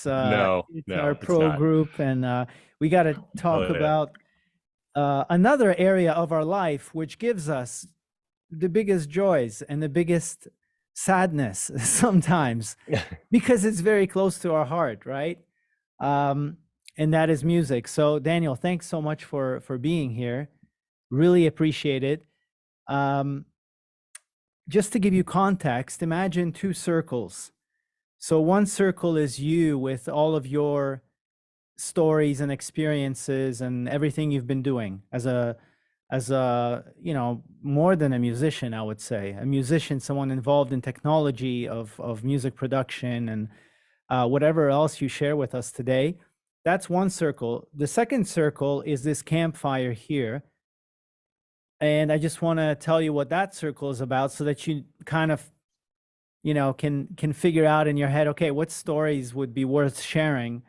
No, it's our no, it's pro not. group, and we got to talk Oh yeah. about another area of our life which gives us the biggest joys and the biggest sadness sometimes, because it's very close to our heart, right? Um, and that is music. So Daniel, thanks so much for being here. Really appreciate it. Um, just to give you context, imagine two circles. So one circle is you with all of your stories and experiences and everything you've been doing as a more than a musician. I would say a musician, someone involved in technology of music production and whatever else you share with us today. That's one circle. The second circle is this campfire here, and I just want to tell you what that circle is about so that you kind of can figure out in your head, okay, what stories would be worth sharing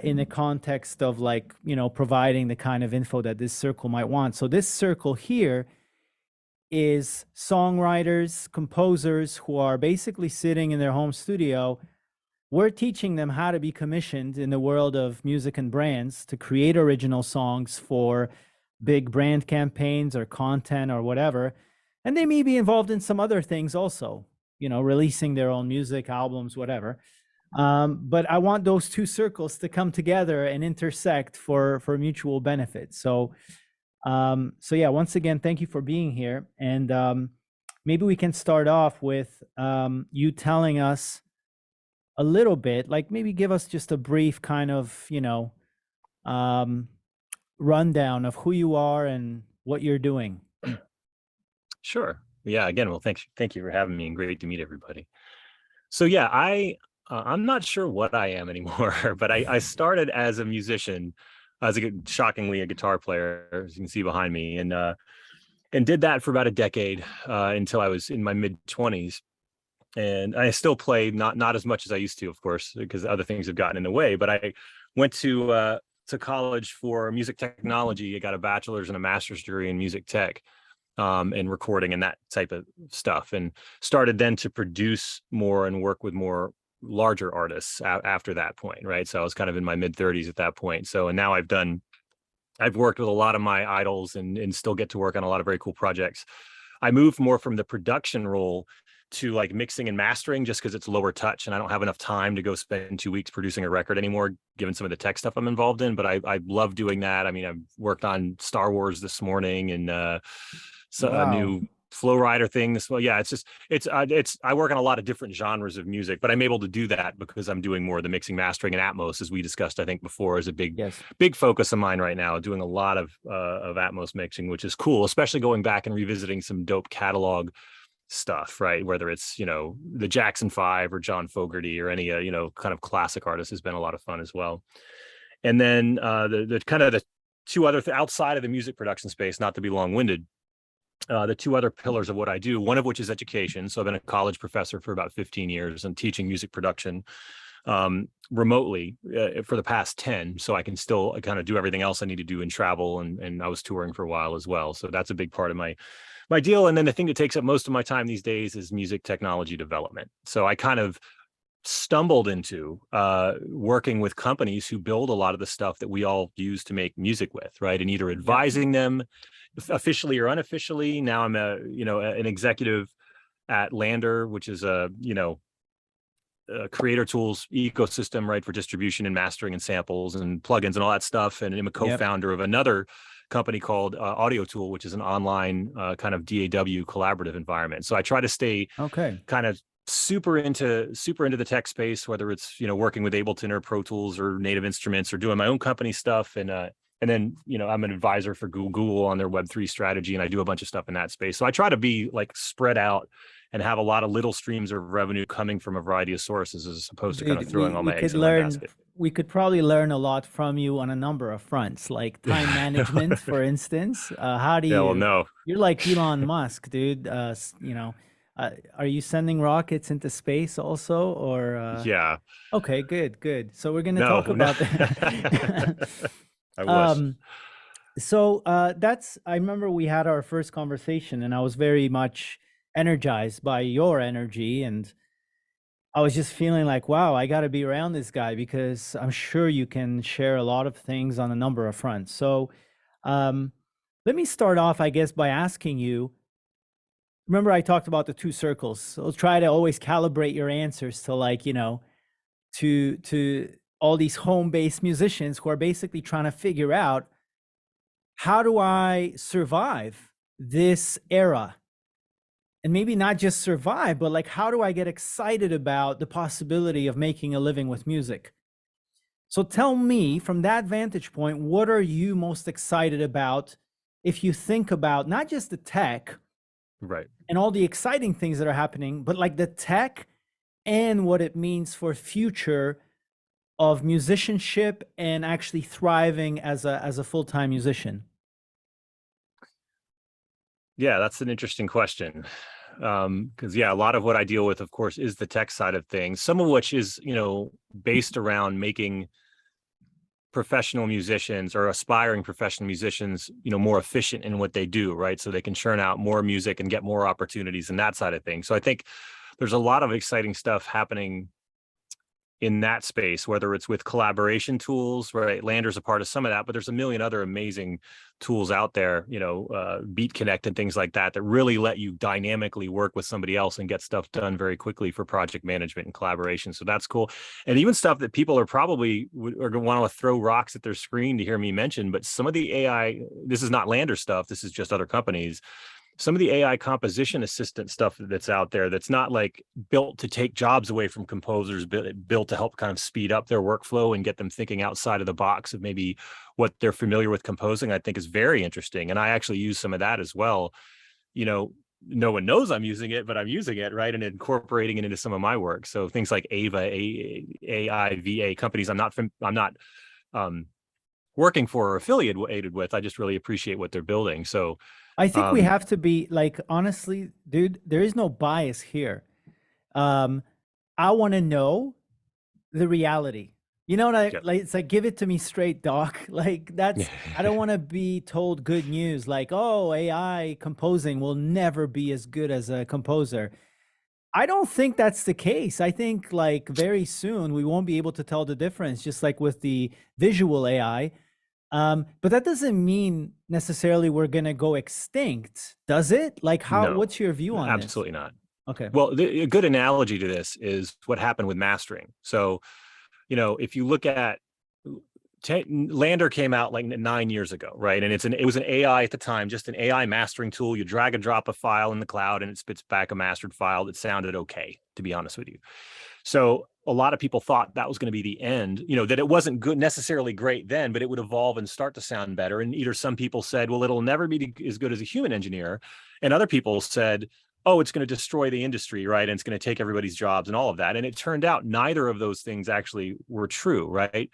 in the context of, like, providing the kind of info that this circle might want. So this circle here is songwriters, composers who are basically sitting in their home studio. We're teaching them how to be commissioned in the world of music and brands to create original songs for big brand campaigns or content or whatever. And they may be involved in some other things also, releasing their own music, albums, whatever. But I want those two circles to come together and intersect for mutual benefit. So yeah, once again, thank you for being here. And maybe we can start off with you telling us a little bit, like maybe give us just a brief kind of, rundown of who you are and what you're doing. Sure. Yeah. Again, well, thank you for having me, and great to meet everybody. So yeah, I'm not sure what I am anymore, but I started as a musician, shockingly a guitar player, as you can see behind me, and did that for about a decade until I was in my mid-20s. And I still play, not as much as I used to, of course, because other things have gotten in the way. But I went to college for music technology. I got a bachelor's and a master's degree in music tech, and recording and that type of stuff, and started then to produce more and work with more larger artists after that point, right? So I was kind of in my mid-30s at that point. So, and now I've worked with a lot of my idols and still get to work on a lot of very cool projects. I moved more from the production role to like mixing and mastering, just because it's lower touch and I don't have enough time to go spend 2 weeks producing a record anymore, given some of the tech stuff I'm involved in. But I love doing that. I mean, I've worked on Star Wars this morning, and a new Flow Rider thing this well. Yeah, it's I work on a lot of different genres of music, but I'm able to do that because I'm doing more of the mixing, mastering, and Atmos, as we discussed I think before, is a big focus of mine right now, doing a lot of Atmos mixing, which is cool, especially going back and revisiting some dope catalog stuff, right? Whether it's the Jackson 5 or John Fogerty or any kind of classic artist has been a lot of fun as well. And then the kind of the two other outside of the music production space, not to be long-winded, the two other pillars of what I do, one of which is education. So I've been a college professor for about 15 years and teaching music production remotely for the past 10. So I can still kind of do everything else I need to do and travel. And I was touring for a while as well. So that's a big part of my deal. And then the thing that takes up most of my time these days is music technology development. So I kind of stumbled into working with companies who build a lot of the stuff that we all use to make music with, right? And either advising them officially or unofficially. Now I'm an executive at LANDR, which is a creator tools ecosystem, right, for distribution and mastering and samples and plugins and all that stuff. And I'm a co-founder of another company called Audio Tool, which is an online kind of DAW collaborative environment. So I try to stay kind of super into the tech space, whether it's working with Ableton or Pro Tools or Native Instruments or doing my own company stuff. And then, I'm an advisor for Google on their Web3 strategy, and I do a bunch of stuff in that space. So I try to be like spread out and have a lot of little streams of revenue coming from a variety of sources, as opposed to kind of throwing all my eggs in one basket. We could probably learn a lot from you on a number of fronts, like time management, for instance. How do you? Yeah, well, no. You're like Elon Musk, dude. Are you sending rockets into space also, or? Yeah. Okay, good. So we're gonna talk about that. I wish. So I remember we had our first conversation, and I was very much energized by your energy, and I was just feeling like, wow, I got to be around this guy because I'm sure you can share a lot of things on a number of fronts. So, um, let me start off, I guess, by asking you. Remember, I talked about the two circles. So try to always calibrate your answers to, like, to all these home-based musicians who are basically trying to figure out, how do I survive this era? And maybe not just survive, but like, how do I get excited about the possibility of making a living with music? So tell me, from that vantage point, what are you most excited about if you think about not just the tech Right. and all the exciting things that are happening, but like the tech and what it means for future of musicianship and actually thriving as a full-time musician? Yeah, that's an interesting question. Because yeah, a lot of what I deal with, of course, is the tech side of things, some of which is, based around making professional musicians or aspiring professional musicians, more efficient in what they do, right? So they can churn out more music and get more opportunities and that side of things. So I think there's a lot of exciting stuff happening in that space, whether it's with collaboration tools, right? LANDR's a part of some of that, but there's a million other amazing tools out there, Beat Connect and things like that, that really let you dynamically work with somebody else and get stuff done very quickly for project management and collaboration. So that's cool. And even stuff that people are probably are going to want to throw rocks at their screen to hear me mention, but some of the AI, this is not LANDR stuff, this is just other companies. Some of the AI composition assistant stuff that's out there that's not like built to take jobs away from composers, but built to help kind of speed up their workflow and get them thinking outside of the box of maybe what they're familiar with composing, I think is very interesting. And I actually use some of that as well. No one knows I'm using it, but I'm using it, right? And incorporating it into some of my work. So things like AIVA companies I'm not working for or affiliated with. I just really appreciate what they're building. So I think we have to be like, honestly, dude, there is no bias here. Um, I want to know the reality. You know what yep. like, it's like, give it to me straight, doc. Like, that's, I don't want to be told good news like, oh, AI composing will never be as good as a composer. I don't think that's the case. I think like very soon we won't be able to tell the difference, just like with the visual AI. But that doesn't mean necessarily we're gonna go extinct, does it? Like, No, what's your view on this? absolutely not. Okay. Well, a good analogy to this is what happened with mastering. So, if you look at LANDR came out like 9 years ago, right? And it was an AI at the time, just an AI mastering tool. You drag and drop a file in the cloud and it spits back a mastered file that sounded okay, to be honest with you. So a lot of people thought that was going to be the end, that it wasn't good, necessarily great then, but it would evolve and start to sound better. And either some people said, well, it'll never be as good as a human engineer. And other people said, oh, it's going to destroy the industry, right? And it's going to take everybody's jobs and all of that. And it turned out neither of those things actually were true, right?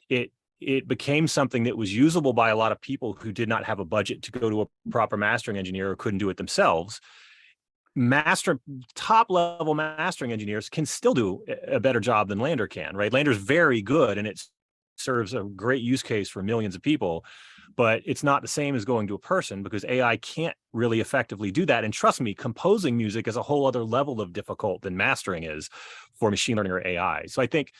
It became something that was usable by a lot of people who did not have a budget to go to a proper mastering engineer or couldn't do it themselves. Top level mastering engineers can still do a better job than LANDR can, right? LANDR's very good and it serves a great use case for millions of people, but it's not the same as going to a person because AI can't really effectively do that. And trust me, composing music is a whole other level of difficult than mastering is for machine learning or AI. So I think,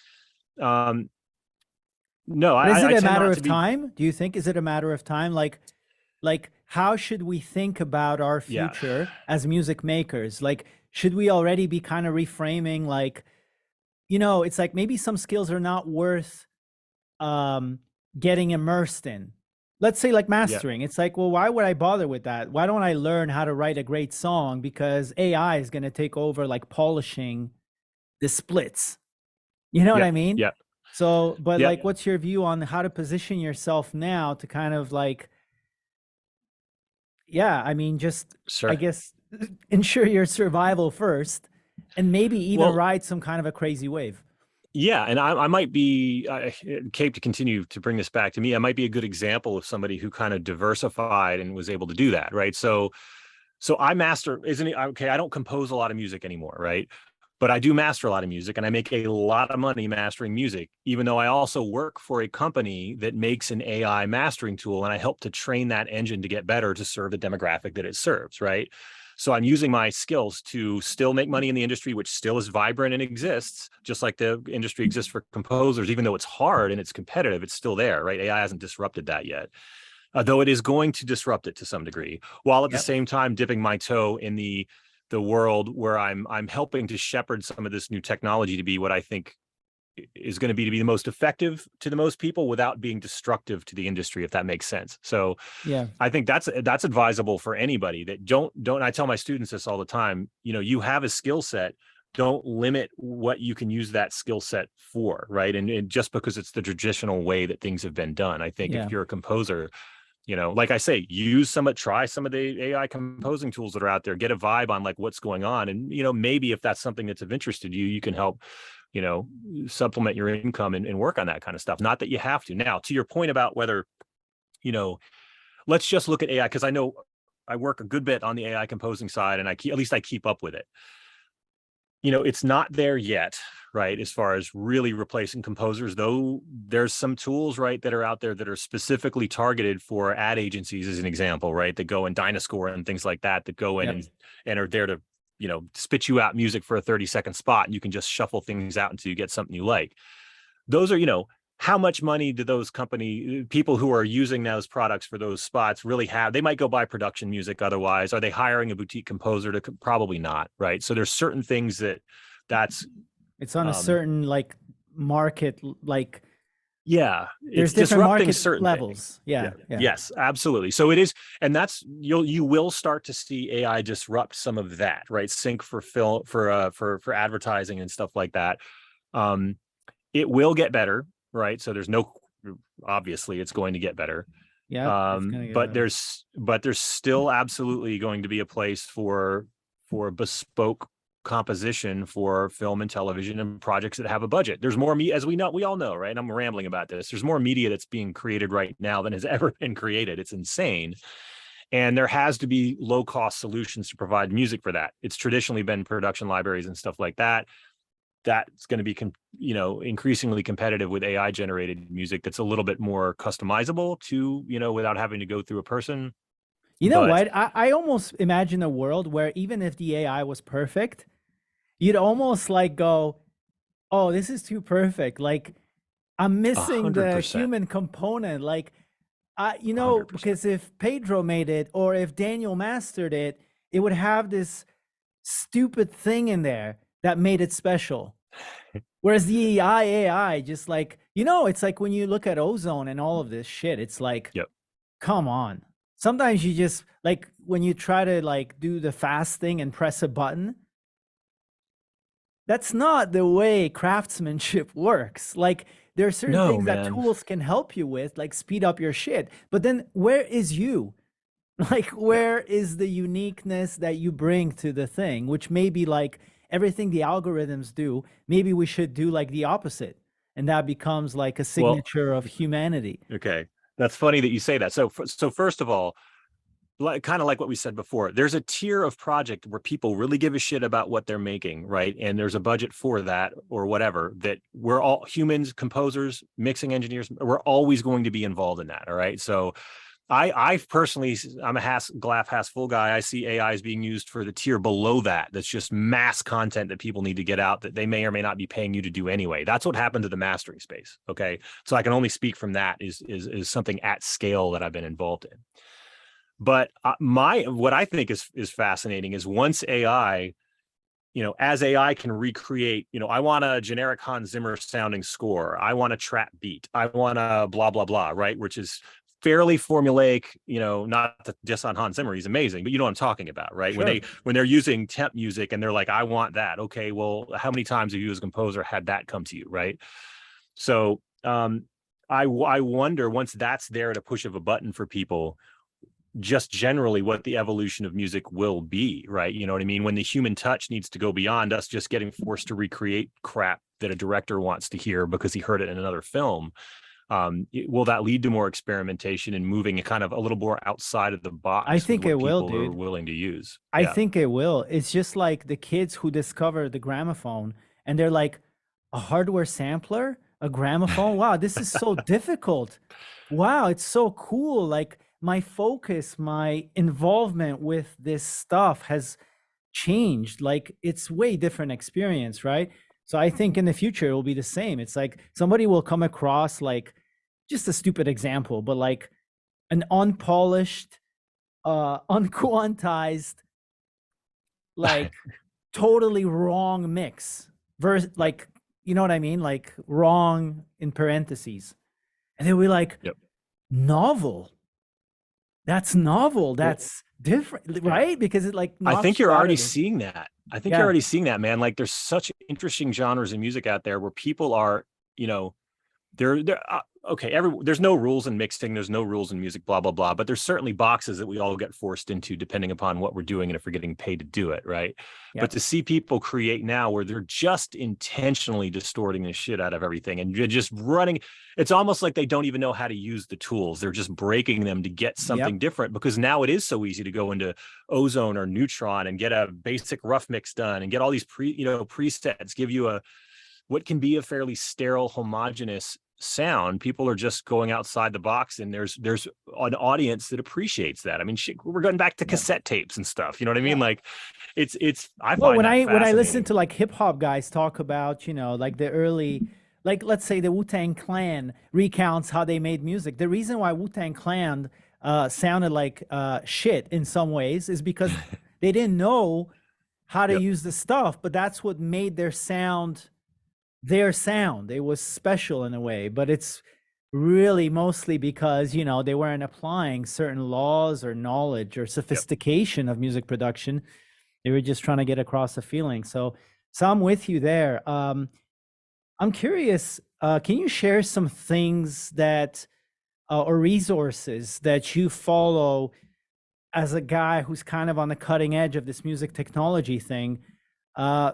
no, But is it I a tend matter not of to be. time? Do you think, is it a matter of time? Like how should we think about our Yeah. future as music makers? Like, should we already be kind of reframing, like, it's like maybe some skills are not worth getting immersed in. Let's say like Yeah. mastering. It's like, well, why would I bother with that? Why don't I learn how to write a great song? Because AI is going to take over like polishing the splits. You know what Yeah. I mean? Yeah. So, but Yeah. like, what's your view on how to position yourself now to kind of like, yeah, I mean, just, I Sure. guess, ensure your survival first and maybe even Well, ride some kind of a crazy wave? yeah, and I might be, Cape, to continue to bring this back to me, I might be a good example of somebody who kind of diversified and was able to do that, right? So I master, isn't it? Okay, I don't compose a lot of music anymore, right? But I do master a lot of music and I make a lot of money mastering music, even though I also work for a company that makes an AI mastering tool and I help to train that engine to get better to serve the demographic that it serves, right? So I'm using my skills to still make money in the industry, which still is vibrant and exists, just like the industry exists for composers. Even though it's hard and it's competitive, it's still there, right? AI hasn't disrupted that yet. Though it is going to disrupt it to some degree, while at the same time dipping my toe in the world where I'm helping to shepherd some of this new technology to be what I think is going to be the most effective to the most people without being destructive to the industry, if that makes sense. So Yeah. I think that's advisable for anybody. That don't I tell my students this all the time, you have a skill set, don't limit what you can use that skill set for, right? And just because it's the traditional way that things have been done. I think if you're a composer, like I say, try some of the AI composing tools that are out there, get a vibe on like what's going on. And, maybe if that's something that's of interest to you, you can help, supplement your income and work on that kind of stuff. Not that you have to. Now, to your point about whether, let's just look at AI, because I know I work a good bit on the AI composing side, and I keep up with it. It's not there yet, right? As far as really replacing composers, though there's some tools, right, that are out there that are specifically targeted for ad agencies, as an example, right? That go in Dynascore and things like that go in and are there to, spit you out music for a 30-second spot, and you can just shuffle things out until you get something you like. Those are, how much money do those people who are using those products for those spots really have? They might go buy production music otherwise. Are they hiring a boutique composer to? Probably not, right? So there's certain things it's on a certain like market, like there's different market certain levels. Yeah. Yes, absolutely. So it is, and that's you will start to see AI disrupt some of that, right? Sync for film for advertising and stuff like that. It will get better, right? So obviously it's going to get better. But there's still absolutely going to be a place for bespoke composition for film and television and projects that have a budget. There's more, as we all know, right? I'm rambling about this. There's more media that's being created right now than has ever been created. It's insane. And there has to be low-cost solutions to provide music for that. It's traditionally been production libraries and stuff like that. That's going to be, increasingly competitive with AI generated music that's a little bit more customizable to, without having to go through a person. What? I almost imagine a world where even if the AI was perfect, you'd almost like go, oh, this is too perfect. Like I'm missing 100%. The human component. Like, 100%. Because if Pedro made it or if Daniel mastered it, it would have this stupid thing in there that made it special. Whereas the AI just like, it's like when you look at ozone and all of this shit, it's like, come on. Sometimes you just like when you try to like do the fast thing and press a button, that's not the way craftsmanship works. Like there are certain things that tools can help you with, like speed up your shit. But then where is you? Like where is the uniqueness that you bring to the thing, which may be like everything the algorithms do, maybe we should do like the opposite. And that becomes like a signature of humanity. Okay. That's funny that you say that. So first of all, kind of like what we said before, there's a tier of project where people really give a shit about what they're making, right? And there's a budget for that or whatever, that we're all humans, composers, mixing engineers, we're always going to be involved in that. All right. So I personally, I'm a glass half full guy. I see AI as being used for the tier below that. That's just mass content that people need to get out that they may or may not be paying you to do anyway. That's what happened to the mastering space. Okay. So I can only speak from that is something at scale that I've been involved in. But what I think is fascinating is once AI, as AI can recreate, I want a generic Hans Zimmer sounding score. I want a trap beat. I want a blah, blah, blah, right? Which is fairly formulaic, not just on Hans Zimmer, he's amazing, but you know what I'm talking about, right? Sure. When they're using temp music and they're like, I want that. Okay, well, how many times have you as a composer had that come to you, right? So I wonder, once that's there at a push of a button for people, just generally what the evolution of music will be, right? You know what I mean? When the human touch needs to go beyond us just getting forced to recreate crap that a director wants to hear because he heard it in another film. Will that lead to more experimentation and moving kind of a little more outside of the box? I think it will, dude. Are willing to use. I think it will. It's just like the kids who discover the gramophone and they're like, a hardware sampler, a gramophone. Wow, this is so difficult. Wow, it's so cool. Like my focus, my involvement with this stuff has changed. Like it's way different experience, right? So I think in the future it will be the same. It's like somebody will come across, like, just a stupid example, but like an unpolished, unquantized, like totally wrong mix versus, Yep. like, you know what I mean? Like wrong in parentheses. And then we like, Yep. novel. That's novel. Well, That's different, yeah. right? Because it like I knocks think you you're out already of it. seeing that. I think you're Yeah. already seeing that, man. Like there's such interesting genres of music out there where people are, you know, okay, there's no rules in mixing, there's no rules in music, blah blah blah, but there's certainly boxes that we all get forced into depending upon what we're doing and if we're getting paid to do it, right? But Yep. to see people create now where they're just intentionally distorting the shit out of everything and you're just running, it's almost like they don't even know how to use the tools. They're just breaking them to get something Yep. different, because now it is so easy to go into Ozone or Neutron and get a basic rough mix done and get all these presets, give you a what can be a fairly sterile, homogeneous sound. People are just going outside the box, and there's an audience that appreciates that. I mean, shit, we're going back to Yeah. cassette tapes and stuff. You know what I mean? Yeah. Like, I Well, find that when I listen fascinating. to like hip hop guys talk about, like the early, like let's say the Wu-Tang Clan recounts how they made music. The reason why Wu-Tang Clan sounded like shit in some ways is because they didn't know how to Yep. use the stuff, but that's what made their sound their sound. It was special in a way, but it's really mostly because, they weren't applying certain laws or knowledge or Yep. sophistication of music production. They were just trying to get across a feeling. So I'm with you there. I'm curious, can you share some things that or resources that you follow as a guy who's kind of on the cutting edge of this music technology thing? Uh,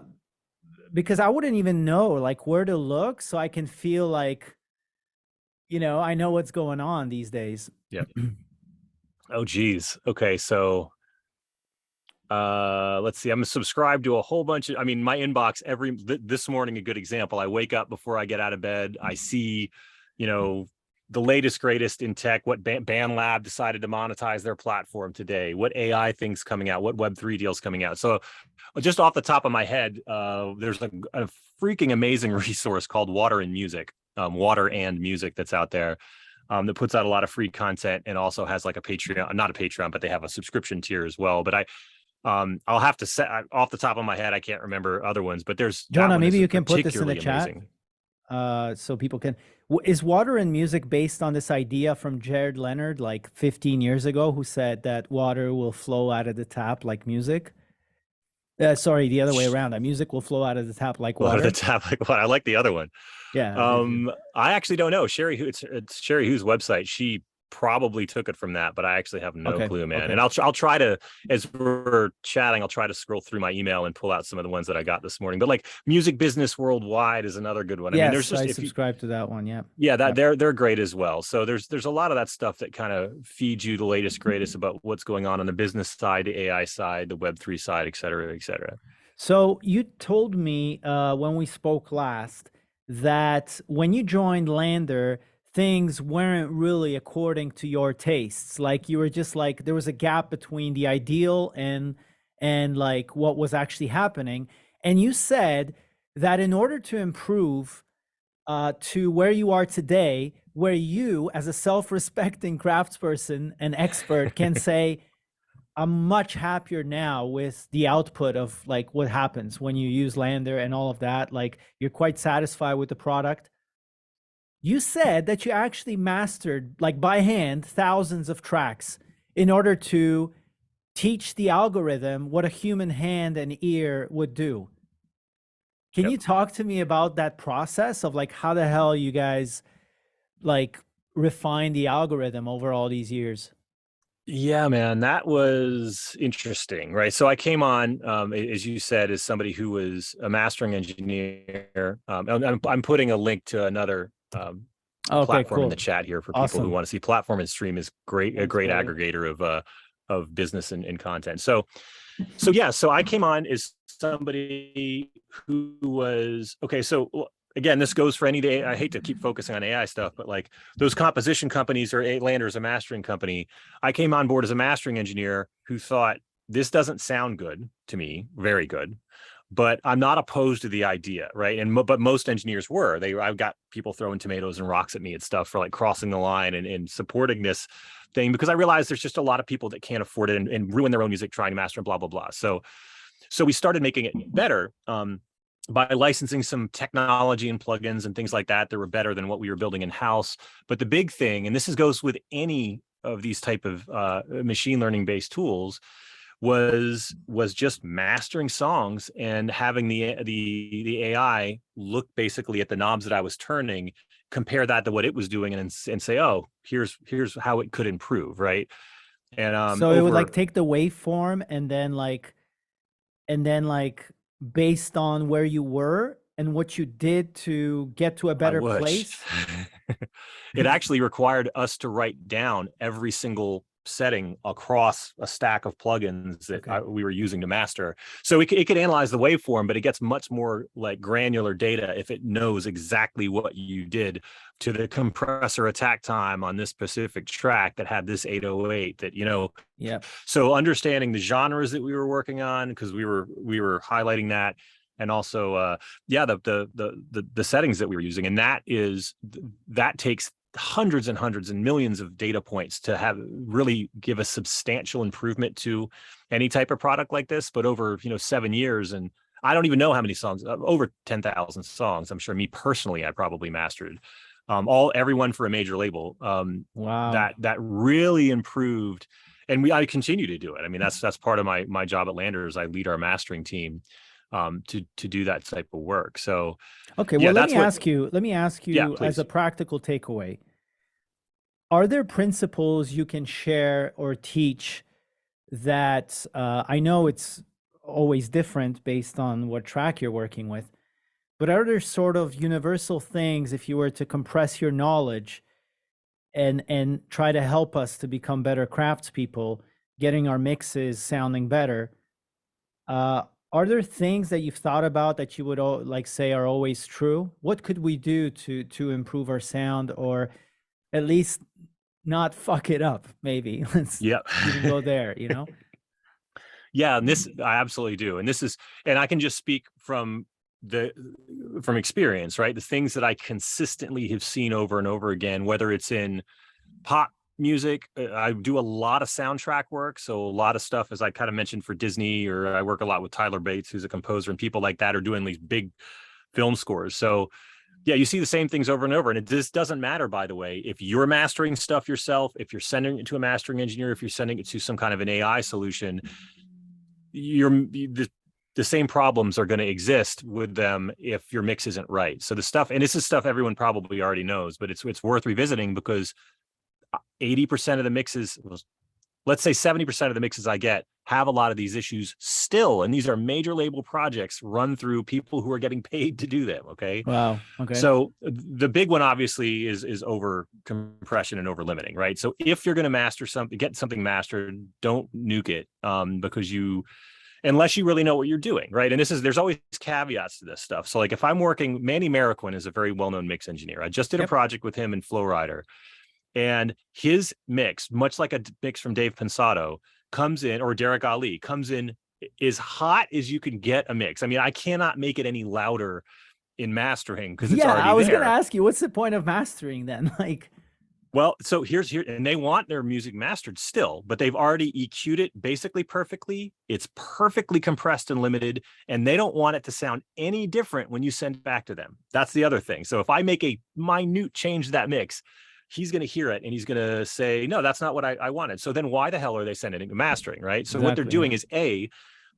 because I wouldn't even know like where to look, so I can feel like, I know what's going on these days. Yep. Oh, geez. Okay. So, let's see. I'm subscribed to a whole bunch of, I mean, my inbox this morning, a good example. I wake up before I get out of bed. I see, you know, the latest greatest in tech, what BandLab decided to monetize their platform today, what AI things coming out, what Web3 deals coming out. So just off the top of my head, there's a freaking amazing resource called Water and Music, Water and Music, that's out there, that puts out a lot of free content and also has like a Patreon, not a Patreon, but they have a subscription tier as well. But I'll have to set off the top of my head, I can't remember other ones, but that Jonah, one maybe is you can put this in the particularly chat amazing. so people can. Is Water and Music based on this idea from Jared Leonard like 15 years ago, who said that water will flow out of the tap like music? Sorry, the other way around. That music will flow out of the tap like Well, the water. tap, like what? I like the other one. Yeah, did you? I actually don't know. It's Sherry Who's website. She probably took it from that, but I actually have no Okay, clue, man. okay. And I'll try to, as we're chatting, I'll try to scroll through my email and pull out some of the ones that I got this morning. But like Music Business Worldwide is another good one. I mean, there's Yes, just, I if you, subscribe to that one. Yeah. yeah, that Yep. they're great as well. So there's a lot of that stuff that kind of feeds you the latest greatest about what's going on the business side, the AI side, the Web3 side, et cetera, et cetera. So you told me when we spoke last that when you joined LANDR, things weren't really according to your tastes. Like you were just like there was a gap between the ideal and like what was actually happening. And you said that in order to improve to where you are today, where you, as a self-respecting craftsperson and expert, can say, I'm much happier now with the output of like what happens when you use LANDR and all of that. Like you're quite satisfied with the product. You said that you actually mastered, like by hand, thousands of tracks in order to teach the algorithm what a human hand and ear would do. Can Yep. you talk to me about that process of like how the hell you guys like refine the algorithm over all these years? Yeah, man, that was interesting, right? So I came on, as you said, as somebody who was a mastering engineer. I'm putting a link to another Okay, platform in the cool. chat here for people who Awesome. want to see. Platform and Stream is a Thanks, great brother. aggregator of business and content. So yeah, so I came on as somebody who was okay. So again, this goes for any day. I hate to keep focusing on AI stuff, but like those composition companies, or LANDR is a mastering company. I came on board as a mastering engineer who thought, this doesn't sound good to me, very good, but I'm not opposed to the idea, right? But most engineers were. I've got people throwing tomatoes and rocks at me and stuff for like crossing the line and supporting this thing, because I realized there's just a lot of people that can't afford it and ruin their own music trying to master and blah, blah, blah. So we started making it better. By licensing some technology and plugins and things like that were better than what we were building in house. But the big thing, and goes with any of these type of machine learning based tools, was just mastering songs and having the AI look basically at the knobs that I was turning, compare that to what it was doing, and say, oh, here's how it could improve, right? And so it would like take the waveform and then like based on where you were and what you did to get to a better place. It actually required us to write down every single setting across a stack of plugins that we were using to master. So it could analyze the waveform, but it gets much more like granular data if it knows exactly what you did to the compressor attack time on this specific track that had this 808 that, you know. Yeah. So understanding the genres that we were working on, because we were highlighting that, and also the settings that we were using, and that takes hundreds and hundreds and millions of data points to really give a substantial improvement to any type of product like this. But over 7 years, and I don't even know how many songs, over 10,000 songs, I'm sure me personally I probably mastered everyone for a major label. Wow. That really improved, and I continue to do it. I mean, that's part of my job at LANDR, is I lead our mastering team to do that type of work. So okay, well, let me ask you as a practical takeaway, are there principles you can share or teach that I know it's always different based on what track you're working with, but are there sort of universal things, if you were to compress your knowledge and try to help us to become better craftspeople, getting our mixes sounding better, are there things that you've thought about that you would say are always true? What could we do to improve our sound, or at least not fuck it up? Maybe let's even go there, Yeah, and this I absolutely do, and I can just speak from experience, right? The things that I consistently have seen over and over again, whether it's in pop music. I do a lot of soundtrack work, so a lot of stuff, as I kind of mentioned, for Disney, or I work a lot with Tyler Bates, who's a composer, and people like that are doing these big film scores. So yeah, you see the same things over and over, and this doesn't matter, by the way, if you're mastering stuff yourself, if you're sending it to a mastering engineer, if you're sending it to some kind of an AI solution, the same problems are going to exist with them if your mix isn't right. So the stuff, and this is stuff everyone probably already knows, but it's worth revisiting, because 80% of the mixes, let's say 70% of the mixes I get, have a lot of these issues still. And these are major label projects run through people who are getting paid to do them. Okay. Wow. Okay. So the big one obviously is over compression and over limiting, right? So if you're going to get something mastered, don't nuke it, because unless you really know what you're doing, right? And there's always caveats to this stuff. So like if I'm working, Manny Marroquin is a very well-known mix engineer. I just did a project with him in Flowrider. And his mix, much like a mix from Dave Pensato, comes in, or Derek Ali, comes in as hot as you can get a mix. I mean, I cannot make it any louder in mastering, because it's already there. I was going to ask you, what's the point of mastering then? Well, so here, and they want their music mastered still, but they've already EQ'd it basically perfectly. It's perfectly compressed and limited, and they don't want it to sound any different when you send it back to them. That's the other thing. So if I make a minute change to that mix, he's going to hear it and he's going to say, no, that's not what I wanted. So then why the hell are they sending it to mastering, right? So what they're doing is,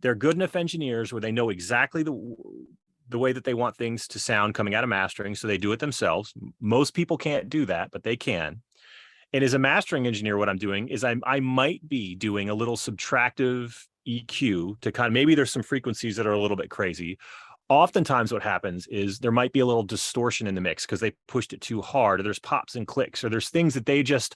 they're good enough engineers where they know exactly the way that they want things to sound coming out of mastering. So they do it themselves. Most people can't do that, but they can. And as a mastering engineer, what I'm doing is I might be doing a little subtractive EQ to kind of, maybe there's some frequencies that are a little bit crazy. Oftentimes what happens is there might be a little distortion in the mix because they pushed it too hard, or there's pops and clicks, or there's things that they just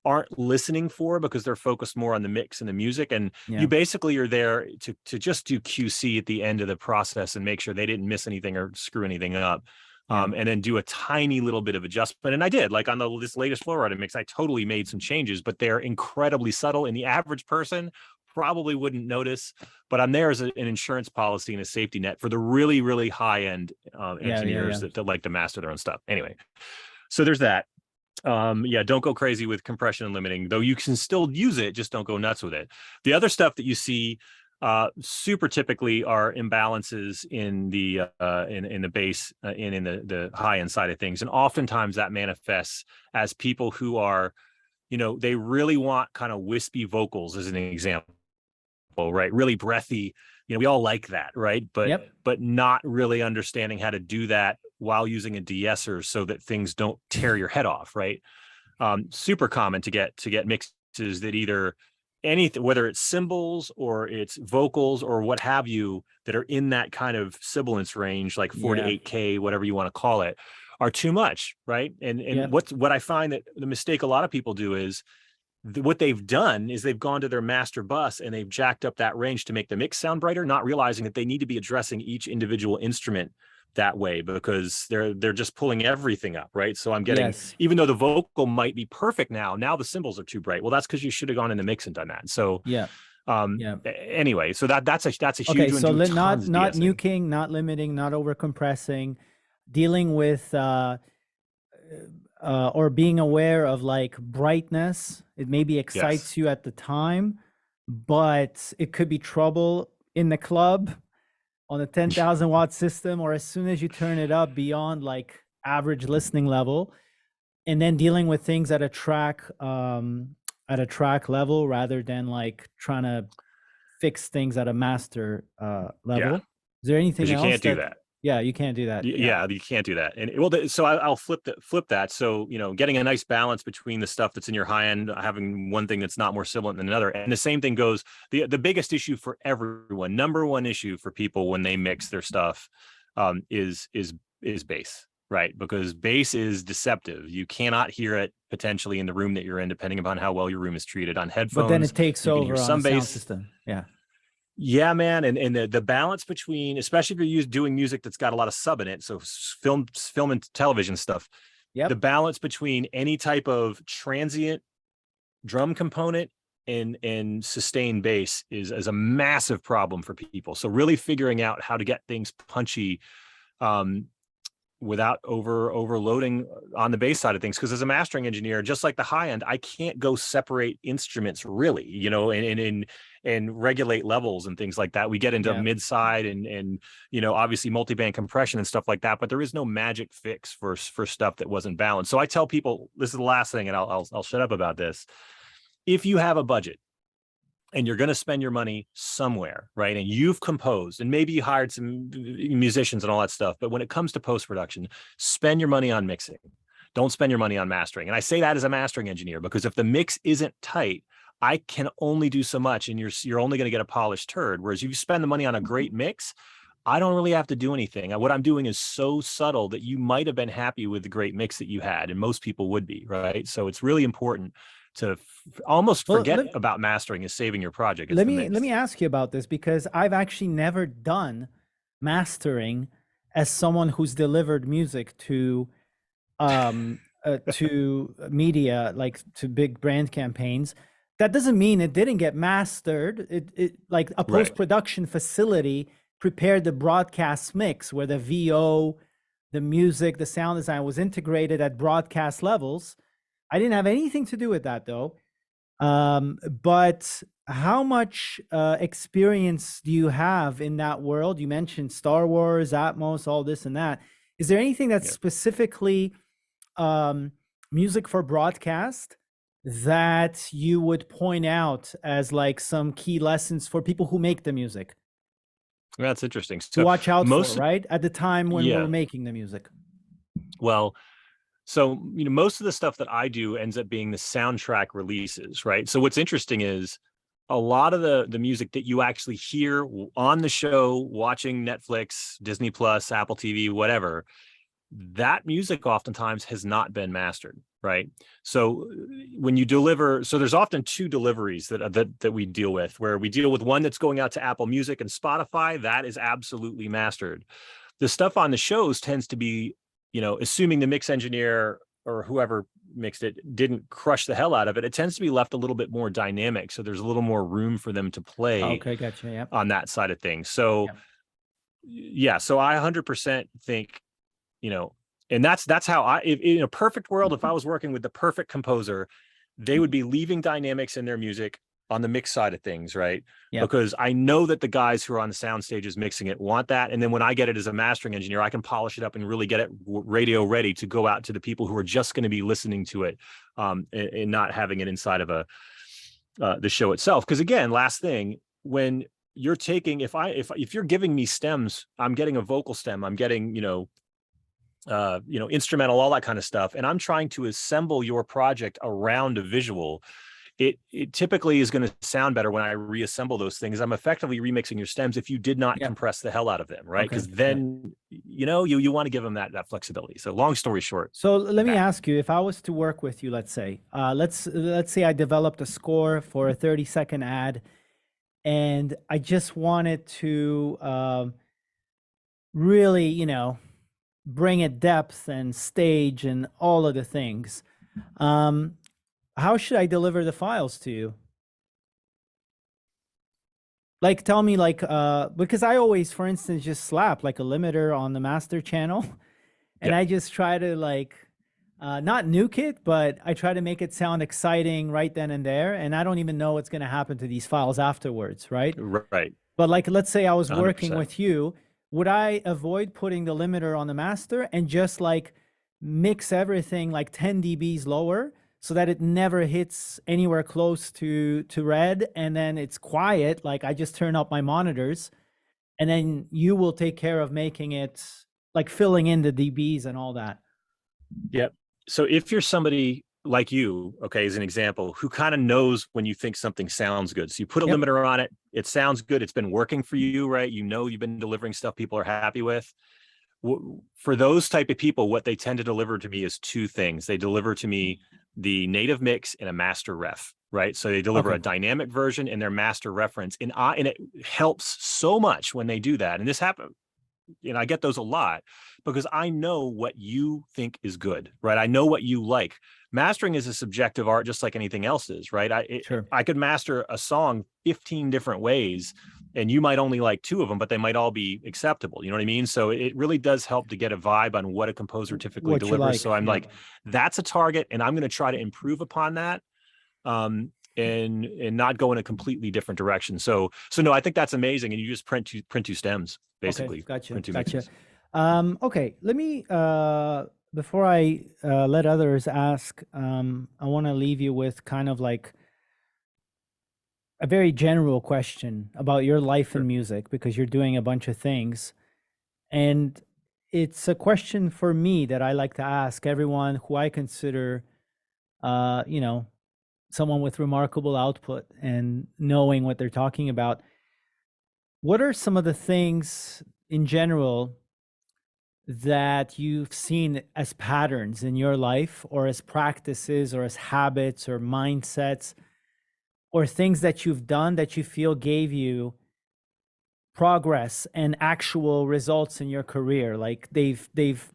aren't listening for because they're focused more on the mix and the music. And you basically are there to just do QC at the end of the process and make sure they didn't miss anything or screw anything up. and then do a tiny little bit of adjustment. And I did, like on this latest Flow Rider mix, I totally made some changes, but they're incredibly subtle, and the average person probably wouldn't notice. But I'm there as an insurance policy and a safety net for the really, really high end engineers that like to master their own stuff. Anyway, so there's that. Yeah, don't go crazy with compression and limiting, though you can still use it, just don't go nuts with it. The other stuff that you see super typically are imbalances in the bass in the high end side of things, and oftentimes that manifests as people who are, you know, they really want kind of wispy vocals, as an example, right? Really breathy. You know, we all like that, right? But not really understanding how to do that while using a de-esser so that things don't tear your head off, right? Super common to get mixes that either anything, whether it's cymbals or it's vocals or what have you, that are in that kind of sibilance range, like 4 to 8K, whatever you want to call it, are too much, right? And what I find that the mistake a lot of people do is what they've done is they've gone to their master bus and they've jacked up that range to make the mix sound brighter, not realizing that they need to be addressing each individual instrument that way, because they're just pulling everything up, right? So I'm getting, even though the vocal might be perfect now the cymbals are too bright. Well, that's because you should have gone in the mix and done that. So anyway, so that's a huge okay. one. So not nuking, not limiting, not over compressing, dealing with or being aware of like brightness. It maybe excites you at the time, but it could be trouble in the club on a 10,000 watt system, or as soon as you turn it up beyond like average listening level, and then dealing with things at a track level rather than like trying to fix things at a master level. Is there anything else? You can't do that. Yeah, you can't do that. Yeah, you can't do that. And well, so I'll flip that. So, you know, getting a nice balance between the stuff that's in your high end, having one thing that's not more sibilant than another. And the same thing goes, the biggest issue for everyone, number one issue for people when they mix their stuff is bass, right? Because bass is deceptive. You cannot hear it potentially in the room that you're in, depending upon how well your room is treated on headphones. But then it takes over on the sound system. Yeah, man, and the balance between, especially if you're doing music that's got a lot of sub in it, so film and television stuff, the balance between any type of transient drum component and sustained bass is a massive problem for people. So really figuring out how to get things punchy without overloading on the bass side of things, because as a mastering engineer, just like the high end, I can't go separate instruments really, you know, and regulate levels and things like that. We get into mid side and you know, obviously multiband compression and stuff like that, but there is no magic fix for stuff that wasn't balanced. So I tell people, this is the last thing, and I'll shut up about this. If you have a budget and you're going to spend your money somewhere, right? And you've composed, and maybe you hired some musicians and all that stuff, but when it comes to post-production, spend your money on mixing. Don't spend your money on mastering. And I say that as a mastering engineer, because if the mix isn't tight, I can only do so much, and you're only going to get a polished turd. Whereas if you spend the money on a great mix, I don't really have to do anything. What I'm doing is so subtle that you might have been happy with the great mix that you had, and most people would be, right? So it's really important to almost forget about mastering is saving your project. Let me ask you about this, because I've actually never done mastering as someone who's delivered music to media, like to big brand campaigns. That doesn't mean it didn't get mastered. It like a post-production facility prepared the broadcast mix where the VO, the music, the sound design was integrated at broadcast levels. I didn't have anything to do with that though. But how much experience do you have in that world? You mentioned Star Wars, Atmos, all this and that. Is there anything that's specifically music for broadcast that you would point out as like some key lessons for people who make the music? That's interesting. So to watch out for, right? At the time when we were making the music. Well, so, you know, most of the stuff that I do ends up being the soundtrack releases, right? So what's interesting is a lot of the music that you actually hear on the show, watching Netflix, Disney Plus, Apple TV, whatever, that music oftentimes has not been mastered, right? So when you deliver, so there's often two deliveries that we deal with, where we deal with one that's going out to Apple Music and Spotify. That is absolutely mastered. The stuff on the shows tends to be assuming the mix engineer or whoever mixed it didn't crush the hell out of it, it tends to be left a little bit more dynamic. So there's a little more room for them to play Okay, gotcha. Yeah. on that side of things. So yeah, so I 100% think, and that's how if in a perfect world, if I was working with the perfect composer, they would be leaving dynamics in their music on the mix side of things, right? Yep. Because I know that the guys who are on the sound stages mixing it want that. And then when I get it as a mastering engineer, I can polish it up and really get it radio ready to go out to the people who are just going to be listening to it, and not having it inside of the show itself. Because again, last thing, when you're taking, if you're giving me stems, I'm getting a vocal stem, I'm getting, instrumental, all that kind of stuff, and I'm trying to assemble your project around a visual. It typically is going to sound better when I reassemble those things. I'm effectively remixing your stems if you did not compress the hell out of them, right? Because then you want to give them that flexibility. So long story short. So let me ask you, if I was to work with you, let's say I developed a score for a 30-second ad, and I just wanted to really, bring it depth and stage and all of the things. How should I deliver the files to you? Like, tell me, like, because I always, for instance, just slap like a limiter on the master channel, and I just try to not nuke it, but I try to make it sound exciting right then and there. And I don't even know what's going to happen to these files afterwards, right? Right. But like, let's say I was 100%. working with you, would I avoid putting the limiter on the master and just like mix everything like 10 dBs lower so that it never hits anywhere close to red, and then it's quiet, like I just turn up my monitors, and then you will take care of making it like filling in the dBs and all that? Yep. So if you're somebody like you, okay, as an example, who kind of knows when you think something sounds good, so you put a limiter on it, it sounds good, it's been working for you, right? You've been delivering stuff people are happy with. For those type of people, what they tend to deliver to me is two things. They deliver to me the native mix and a master ref, right? So they deliver a dynamic version and their master reference, and it helps so much when they do that. And this happened, I get those a lot because I know what you think is good, right? I know what you like. Mastering is a subjective art, just like anything else is, right? I could master a song 15 different ways, and you might only like 2 of them, but they might all be acceptable. You know what I mean? So it really does help to get a vibe on what a composer typically delivers. So I'm like, that's a target, and I'm going to try to improve upon that. And not go in a completely different direction. So no, I think that's amazing. And you just print two stems, basically. Gotcha. Mixes. Okay, let me before I let others ask, I want to leave you with kind of like a very general question about your life in music, because you're doing a bunch of things, and it's a question for me that I like to ask everyone who I consider someone with remarkable output and knowing what they're talking about. What are some of the things in general that you've seen as patterns in your life, or as practices, or as habits, or mindsets, or things that you've done that you feel gave you progress and actual results in your career? Like they've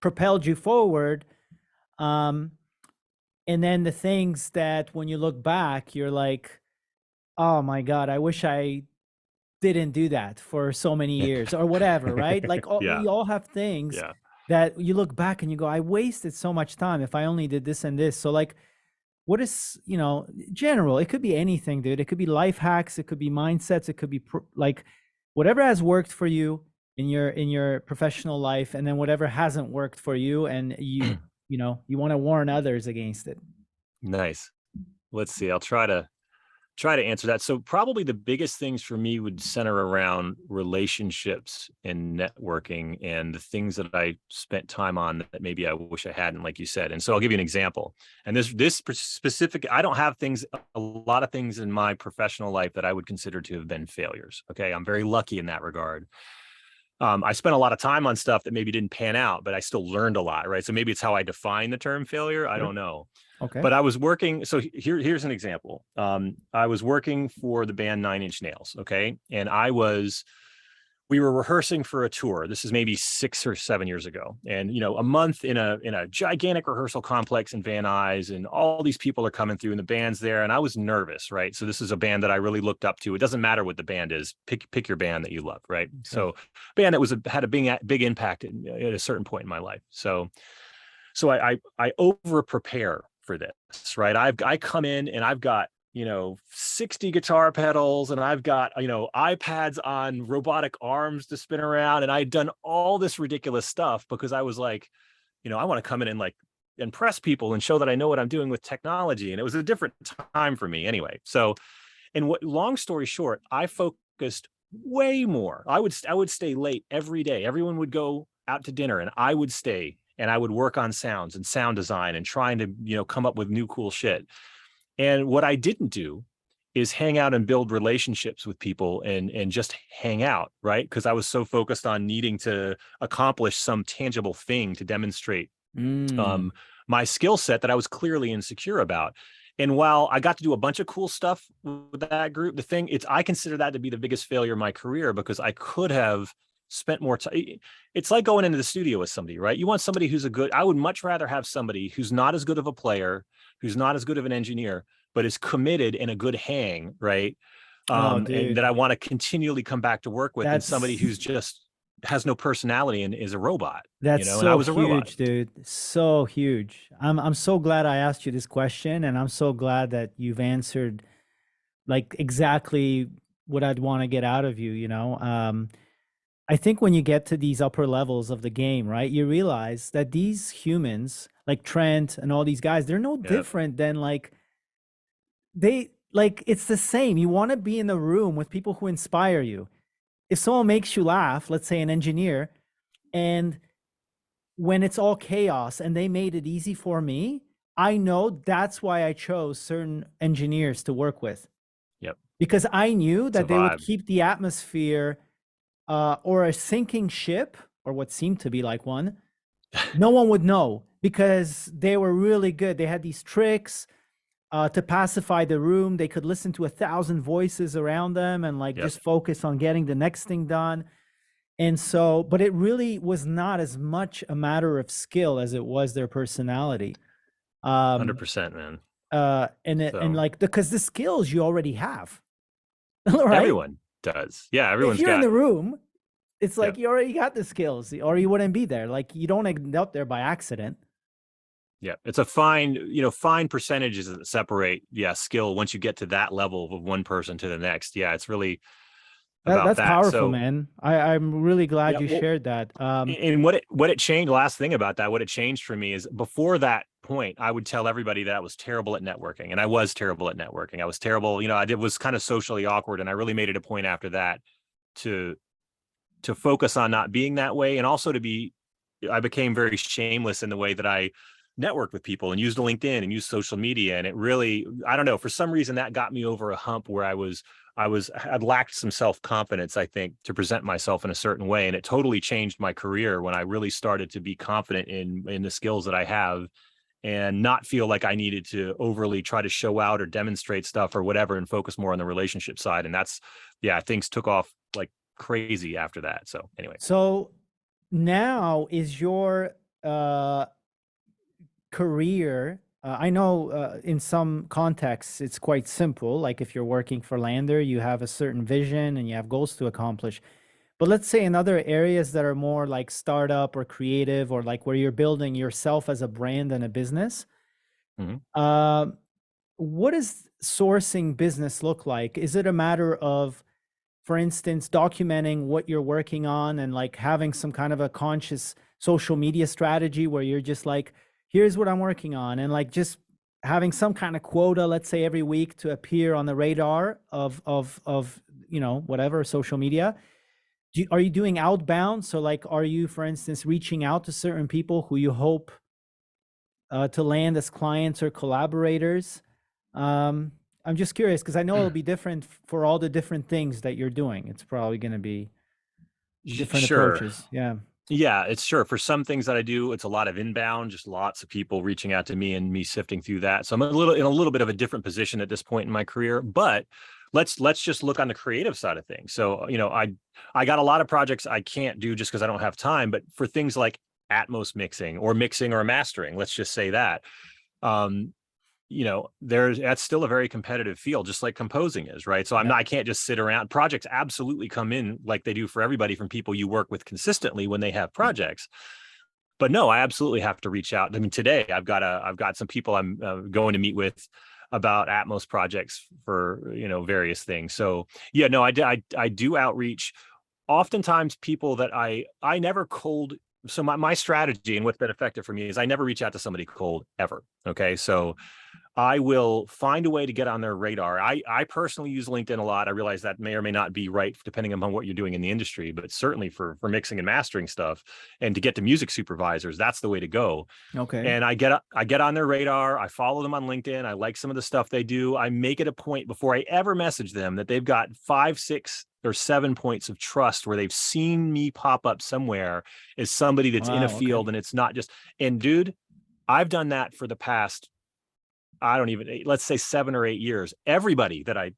propelled you forward. And then the things that when you look back, you're like, oh my God, I wish I didn't do that for so many years or whatever, right? Like we all have things that you look back and you go, I wasted so much time if I only did this and this. So like, what is, general, it could be anything, dude. It could be life hacks. It could be mindsets. It could be like whatever has worked for you in your professional life, and then whatever hasn't worked for you, and you want to warn others against it. Nice. Let's see. I'll try to answer that. So probably the biggest things for me would center around relationships and networking, and the things that I spent time on that maybe I wish I hadn't, like you said. And so I'll give you an example. And this specific, I don't have a lot of things in my professional life that I would consider to have been failures. Okay. I'm very lucky in that regard. I spent a lot of time on stuff that maybe didn't pan out, but I still learned a lot, right? So maybe it's how I define the term failure. I don't know. Okay. But I was working. So here's an example. I was working for the band 9 Inch Nails. Okay. And we were rehearsing for a tour. This is maybe 6 or 7 years ago. And, a month in a gigantic rehearsal complex in Van Nuys, and all these people are coming through and the band's there. And I was nervous, right? So this is a band that I really looked up to. It doesn't matter what the band is. Pick your band that you love, right? Sure. So band that had a big impact at a certain point in my life. So I over prepare for this, right? I come in and I've got 60 guitar pedals, and I've got, iPads on robotic arms to spin around. And I'd done all this ridiculous stuff because I was like, I want to come in and like impress people and show that I know what I'm doing with technology. And it was a different time for me anyway. So, long story short, I focused way more. I would stay late every day. Everyone would go out to dinner and I would stay and I would work on sounds and sound design and trying to, come up with new cool shit. And what I didn't do is hang out and build relationships with people and just hang out, right? Because I was so focused on needing to accomplish some tangible thing to demonstrate Mm. my skill set that I was clearly insecure about. And while I got to do a bunch of cool stuff with that group, I consider that to be the biggest failure of my career, because I could have spent more time. It's like going into the studio with somebody, right? You want somebody I would much rather have somebody who's not as good of a player, who's not as good of an engineer, but is committed and a good hang, right? Oh, And dude, that I want to continually come back to work with, than somebody that's who's just has no personality and is a robot, that's and I so was a robot. huge, dude. So huge. I'm so glad I asked you this question, and I'm so glad that you've answered like exactly what I'd want to get out of you, I think when you get to these upper levels of the game, right, you realize that these humans, like Trent and all these guys, they're no Yeah. different than it's the same. You want to be in the room with people who inspire you. If someone makes you laugh, let's say an engineer, and when it's all chaos and they made it easy for me, I know that's why I chose certain engineers to work with, Yep. because I knew It's a that they would vibe. keep the atmosphere, or a sinking ship, or what seemed to be like one. No one would know because they were really good. They had these tricks to pacify the room. They could listen to 1,000 voices around them and like Yep. just focus on getting the next thing done. And so, but it really was not as much a matter of skill as it was their personality. Um, 100%, man. and So like, because the skills you already have, right? everyone does. Yeah, If everyone's you're in got. the room, it's like Yep. you already got the skills, or you wouldn't be there. Like you don't end up there by accident. Yeah, it's a fine percentages that separate, skill once you get to that level of one person to the next. Yeah, it's really about That's that. powerful, So man. I'm really glad yeah, you well, shared that. and what it changed, last thing about that, what it changed for me is, before that point, I would tell everybody that I was terrible at networking, and I was terrible at networking. I was terrible, was kind of socially awkward, and I really made it a point after that to focus on not being that way, and also I became very shameless in the way that I networked with people and used LinkedIn and used social media. And it really, I don't know, for some reason that got me over a hump where I'd lacked some self-confidence, I think, to present myself in a certain way. And it totally changed my career when I really started to be confident in the skills that I have, and not feel like I needed to overly try to show out or demonstrate stuff or whatever, and focus more on the relationship side. And things took off like crazy after that. So anyway. so now is your career, I know in some contexts it's quite simple. Like if you're working for LANDR, you have a certain vision and you have goals to accomplish. But let's say in other areas that are more like startup or creative, or like where you're building yourself as a brand and a business, Mhm. uh, what does sourcing business look like? Is it a matter of, for instance, documenting what you're working on and like having some kind of a conscious social media strategy where you're just like, here's what I'm working on, and like just having some kind of quota, let's say every week, to appear on the radar of whatever social media? Are you doing outbound? So like, are you, for instance, reaching out to certain people who you hope to land as clients or collaborators? I'm just curious because I know it'll be different for all the different things that you're doing. It's probably going to be different Sure. approaches. Yeah. Yeah, it's sure. For some things that I do, it's a lot of inbound, just lots of people reaching out to me and me sifting through that. So I'm in a little bit of a different position at this point in my career. But let's just look on the creative side of things. So, I got a lot of projects I can't do just because I don't have time, but for things like Atmos mixing or mastering, let's just say that, um, that's still a very competitive field, just like composing is, right? So Yeah. I can't just sit around. Projects absolutely come in like they do for everybody from people you work with consistently when they have projects. But no, I absolutely have to reach out. I mean, today I've got some people I'm going to meet with about Atmos projects for, various things. So yeah, no, I do outreach. Oftentimes people that I never cold. So my strategy and what's been effective for me is I never reach out to somebody cold ever. Okay. So I will find a way to get on their radar. I personally use LinkedIn a lot. I realize that may or may not be right depending upon what you're doing in the industry, but certainly for mixing and mastering stuff and to get to music supervisors, that's the way to go. Okay. And I get on their radar. I follow them on LinkedIn. I like some of the stuff they do. I make it a point before I ever message them that they've got 5, 6, or 7 points of trust where they've seen me pop up somewhere as somebody that's in a Wow. Okay. field, and it's not just, and dude, I've done that for the past, I don't even, let's say 7 or 8 years. Everybody that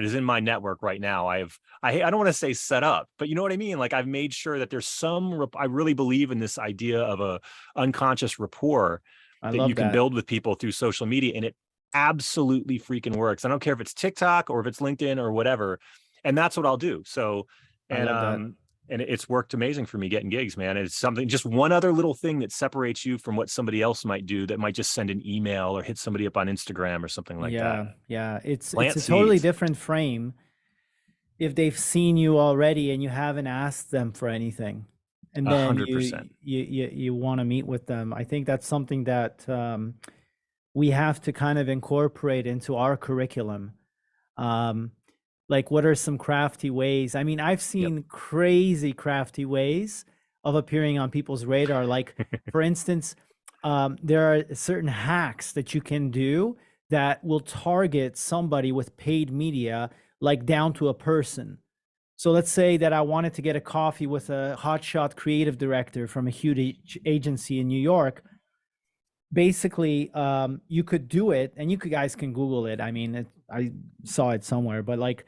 is in my network right now, I don't want to say set up, but you know what I mean? Like I've made sure that there's I really believe in this idea of a unconscious rapport I that you love can that. build with people through social media. And it absolutely freaking works. I don't care if it's TikTok or if it's LinkedIn or whatever. And that's what I'll do. So, I and, love that. it's worked amazing for me getting gigs, man. It's something, just one other little thing that separates you from what somebody else might do, that might just send an email or hit somebody up on Instagram or something like that. Yeah. Yeah. It's Plant a totally seeds. different frame if they've seen you already and you haven't asked them for anything, and then 100%. you want to meet with them. I think that's something that we have to kind of incorporate into our curriculum. Um, like, what are some crafty ways? I mean, I've Yep. seen crazy crafty ways of appearing on people's radar. Like, for instance, there are certain hacks that you can do that will target somebody with paid media, like down to a person. So let's say that I wanted to get a coffee with a hotshot creative director from a huge agency in New York. Basically, you could do it, and guys can Google it. I mean, I saw it somewhere, but like,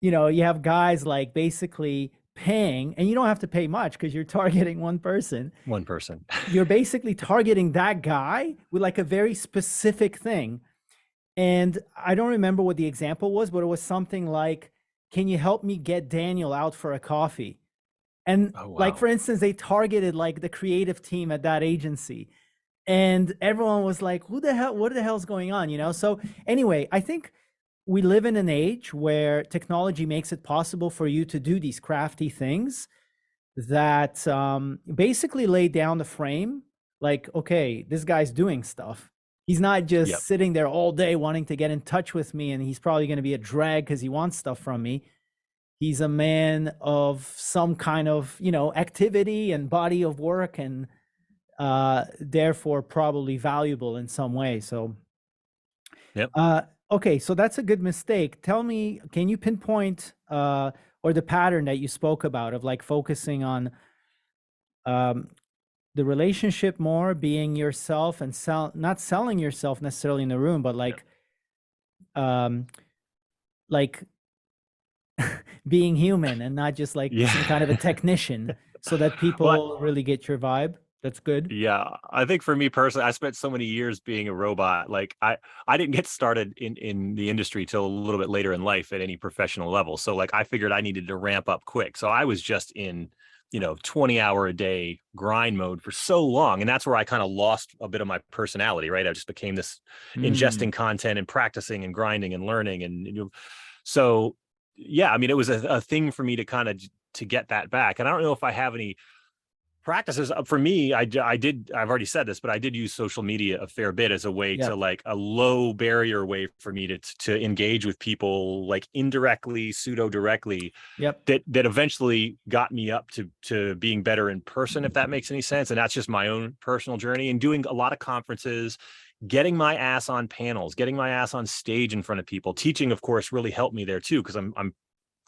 you have guys like basically paying, and you don't have to pay much because you're targeting one person. One person. You're basically targeting that guy with like a very specific thing. And I don't remember what the example was, but it was something like, can you help me get Daniel out for a coffee? And Oh, like, wow. for instance, they targeted like the creative team at that agency. And everyone was like, who the hell, what the hell's going on? So anyway, I think we live in an age where technology makes it possible for you to do these crafty things that basically lay down the frame. Like, okay, this guy's doing stuff. He's not just Yep. sitting there all day wanting to get in touch with me, and he's probably going to be a drag because he wants stuff from me. He's a man of some kind of, activity and body of work, and therefore probably valuable in some way. So, Yep. okay, so that's a good mistake. Tell me, can you pinpoint or the pattern that you spoke about of like focusing on um, the relationship more, being yourself, and not selling yourself necessarily in the room, but Yep. um, like being human and not just like some kind of a Yeah. technician, so that Well, people really get your vibe. That's good. yeah, I think for me personally, I spent so many years being a robot. Like I didn't get started in the industry till a little bit later in life at any professional level. So like I figured I needed to ramp up quick. So I was just in, 20-hour a day grind mode for so long. And that's where I kind of lost a bit of my personality, right? I just became this Mm. ingesting content and practicing and grinding and learning. So yeah, I mean, it was a thing for me to kind of to get that back. And I don't know if I have any practices. For me, I've already said this, but I did use social media a fair bit as a way to, Yep. like, a low barrier way for me to engage with people, like indirectly, pseudo directly, Yep. that eventually got me up to being better in person, if that makes any sense. And that's just my own personal journey, and doing a lot of conferences, getting my ass on panels, getting my ass on stage in front of people. Teaching, of course, really helped me there too, because I'm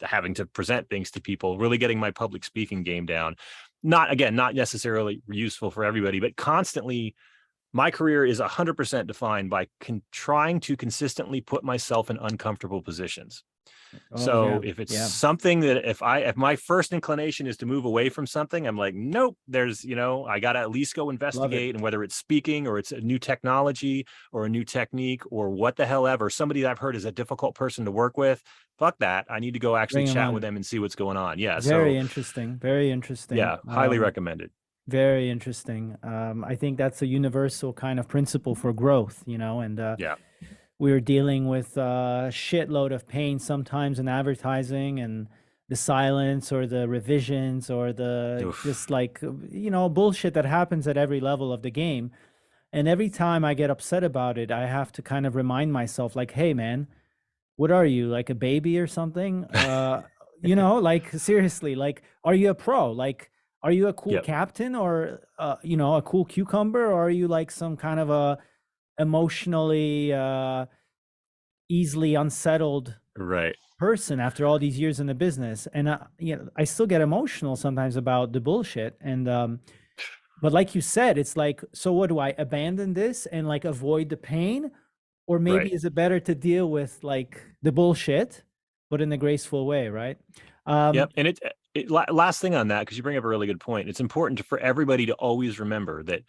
having to present things to people, really getting my public speaking game down. Not necessarily useful for everybody, but constantly, my career is 100% defined by trying to consistently put myself in uncomfortable positions. So if it's something that if my first inclination is to move away from something, I'm like, nope, there's, I got to at least go investigate. And whether it's speaking or it's a new technology or a new technique or what the hell ever, somebody that I've heard is a difficult person to work with, fuck that. I need to go actually chat with them and see what's going on. Yeah. Very interesting. Very interesting. Yeah. Highly recommended. Very interesting. I think that's a universal kind of principle for growth, and we're dealing with a shitload of pain sometimes in advertising, and the silence or the revisions or the just like, bullshit that happens at every level of the game. And every time I get upset about it, I have to kind of remind myself like, hey, man, what are you, like a baby or something? Like seriously, like, are you a pro? Like, are you a cool captain or, a cool cucumber? Or are you like some kind of a emotionally easily unsettled person after all these years in the business? And I still get emotional sometimes about the bullshit. And but like you said, it's like, so what do I abandon this and like avoid the pain? Or maybe is it better to deal with like the bullshit, but in a graceful way, right? And last thing on that, because you bring up a really good point. It's important for everybody to always remember that,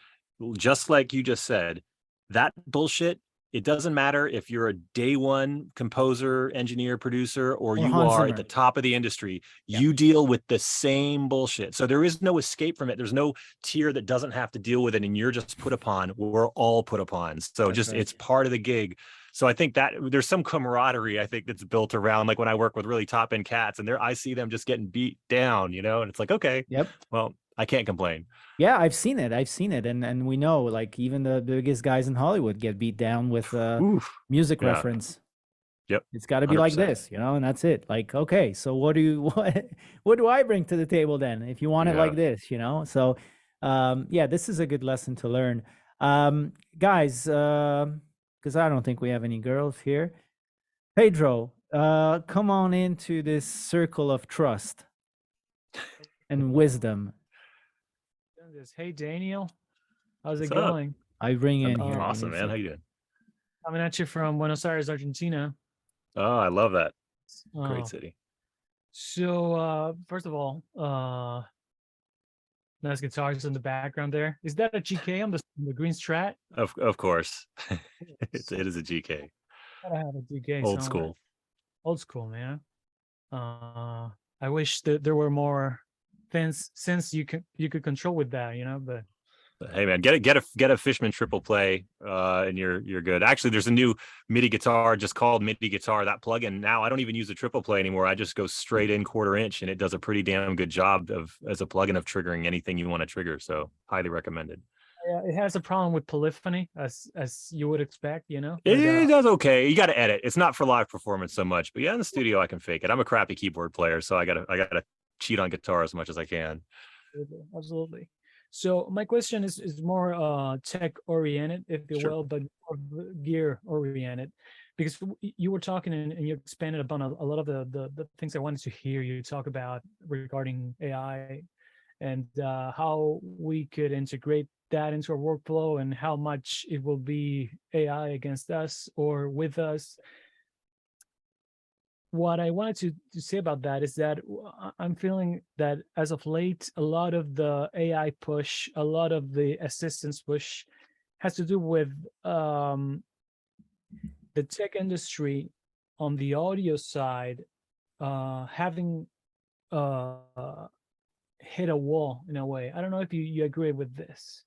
just like you just said, that bullshit, it doesn't matter if you're a day one composer, engineer, producer, or you are at the top of the industry, you deal with the same bullshit. So there is no escape from it. There's no tier that doesn't have to deal with it, and you're just put upon. We're all put upon. So it's part of the gig. So I think that there's some camaraderie, I think, that's built around, like when I work with really top end cats and I see them just getting beat down, and it's like, okay, well, I can't complain. Yeah, I've seen it. And we know, like, even the biggest guys in Hollywood get beat down with music reference. Yep. It's got to be 100%. Like this, and that's it. Like, okay, so what do I bring to the table then if you want it like this, So this is a good lesson to learn. Guys, because I don't think we have any girls here. Pedro, come on into this circle of trust and wisdom. Hey, Daniel. How's it going? I bring in here. Awesome, man. How you doing? Coming at you from Buenos Aires, Argentina. Oh, I love that. Great city. So, first of all, nice guitars in the background there. Is that a GK on the green Strat? Of course. It is a GK. Gotta have a GK. Old school. Old school, man. I wish that there were more things since you could control with that, but hey, man, get a Fishman triple play, and you're good. Actually, there's a new MIDI guitar just called MIDI guitar. That plugin now, I don't even use a triple play anymore. I just go straight in 1/4 inch, and it does a pretty damn good job as a plugin of triggering anything you want to trigger. So highly recommended. Yeah, it has a problem with polyphony, as you would expect, But, it does okay. You got to edit. It's not for live performance so much, but in the studio I can fake it. I'm a crappy keyboard player, so I gotta cheat on guitar as much as I can. Absolutely. So my question is more tech oriented, if you will, but more gear oriented, because you were talking and you expanded upon a lot of the things I wanted to hear you talk about regarding AI and how we could integrate that into our workflow and how much it will be AI against us or with us. What I wanted to say about that is that I'm feeling that as of late, a lot of the AI push, a lot of the assistance push has to do with the tech industry on the audio side having hit a wall in a way. I don't know if you agree with this.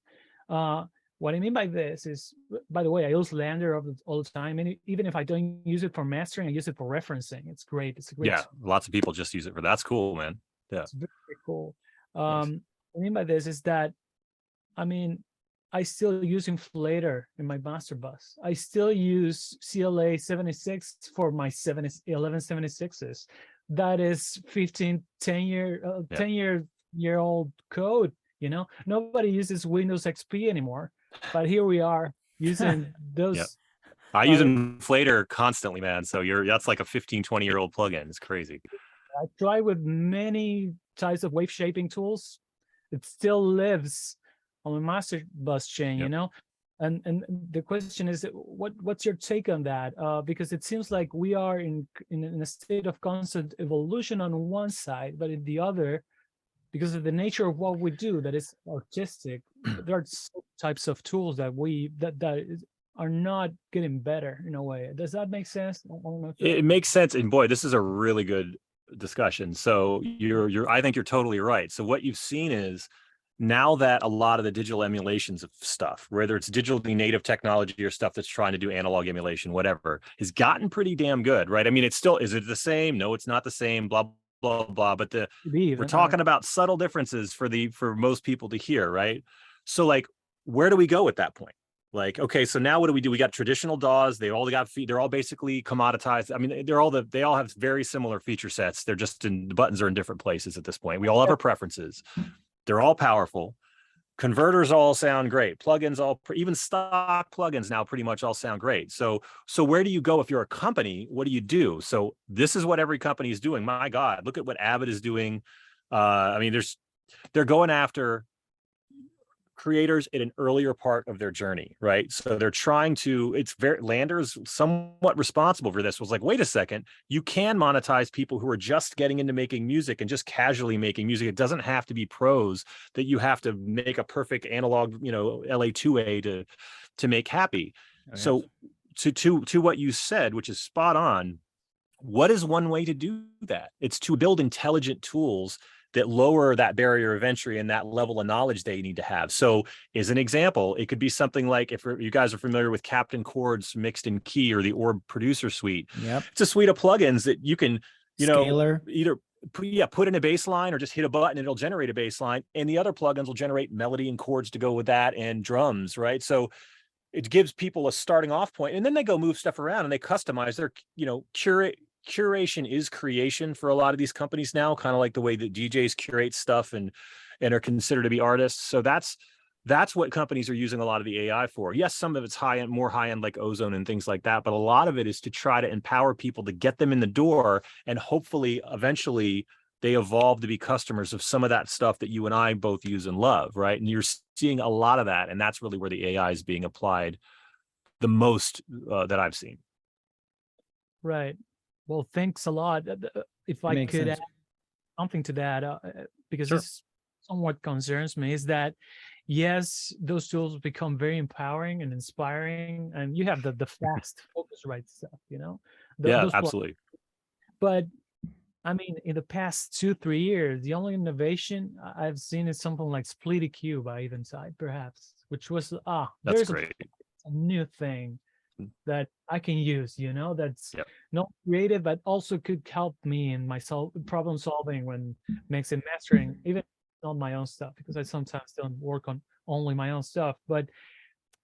What I mean by this is, by the way, I use LANDR all the time, and even if I don't use it for mastering, I use it for referencing. It's great. It's a great. Yeah, lots of people just use it for. That's cool, man. Yeah, it's very cool. Nice. What I mean by this is that, I still use Inflator in my master bus. I still use CLA 76 for my 1176s. That is 10-year-old code. Nobody uses Windows XP anymore, but here we are using those. Yep. I use Inflator constantly, man. So that's like a 15-20-year-old plugin. It's crazy. I try with many types of wave shaping tools. It still lives on the master bus chain, And the question is, what's your take on that? Because it seems like we are in a state of constant evolution on one side, but in the other, because of the nature of what we do, that is artistic, there are types of tools that are not getting better in a way. Does that make sense? I don't know It makes sense. And boy, this is a really good discussion. So I think you're totally right. So what you've seen is, now that a lot of the digital emulations of stuff, whether it's digitally native technology or stuff that's trying to do analog emulation, whatever, has gotten pretty damn good, right? I mean, it's still, is it the same? No, it's not the same, blah, blah, blah. But we're talking about subtle differences for most people to hear, right? So like, where do we go at that point? Like, okay, so now what do? We got traditional DAWs. They all got they're all basically commoditized. I mean, they all have very similar feature sets. They're just the buttons are in different places at this point. We all have our preferences. They're all powerful. Converters all sound great. Plugins even stock plugins now pretty much all sound great. So where do you go if you're a company? What do you do? So this is what every company is doing. My God, look at what Abbott is doing. I mean, they're going after creators at an earlier part of their journey, right? So they're trying to, LANDR is somewhat responsible for this, was like, wait a second, you can monetize people who are just getting into making music and just casually making music. It doesn't have to be pros that you have to make a perfect analog, LA2A to make happy. Oh, yes. So to what you said, which is spot on, what is one way to do that? It's to build intelligent tools that lower that barrier of entry and that level of knowledge they need to have. So as an example, it could be something like, if you guys are familiar with Captain Chord's Mixed in Key or the Orb Producer Suite. Yep. It's a suite of plugins that you can, either put in a bass line or just hit a button and it'll generate a bass line. And the other plugins will generate melody and chords to go with that and drums, right? So it gives people a starting off point, and then they go move stuff around and they customize their, curation is creation for a lot of these companies now, kind of like the way that DJs curate stuff and are considered to be artists. So that's what companies are using a lot of the AI for. Yes, some of it's more high end like Ozone and things like that, but a lot of it is to try to empower people to get them in the door, and hopefully eventually they evolve to be customers of some of that stuff that you and I both use and love, right? And you're seeing a lot of that, and that's really where the AI is being applied the most that I've seen. Right. Well, thanks a lot. If I could add something to that, because this somewhat concerns me, is that, yes, those tools become very empowering and inspiring, and you have the fast Focusrite stuff, Absolutely. But I mean, in the past 2-3 years, the only innovation I've seen is something like Split EQ by Eventide, perhaps, which was that's great. A new thing that I can use, that's not creative, but also could help me in my problem solving when mixing and mastering, even on my own stuff, because I sometimes don't work on only my own stuff. But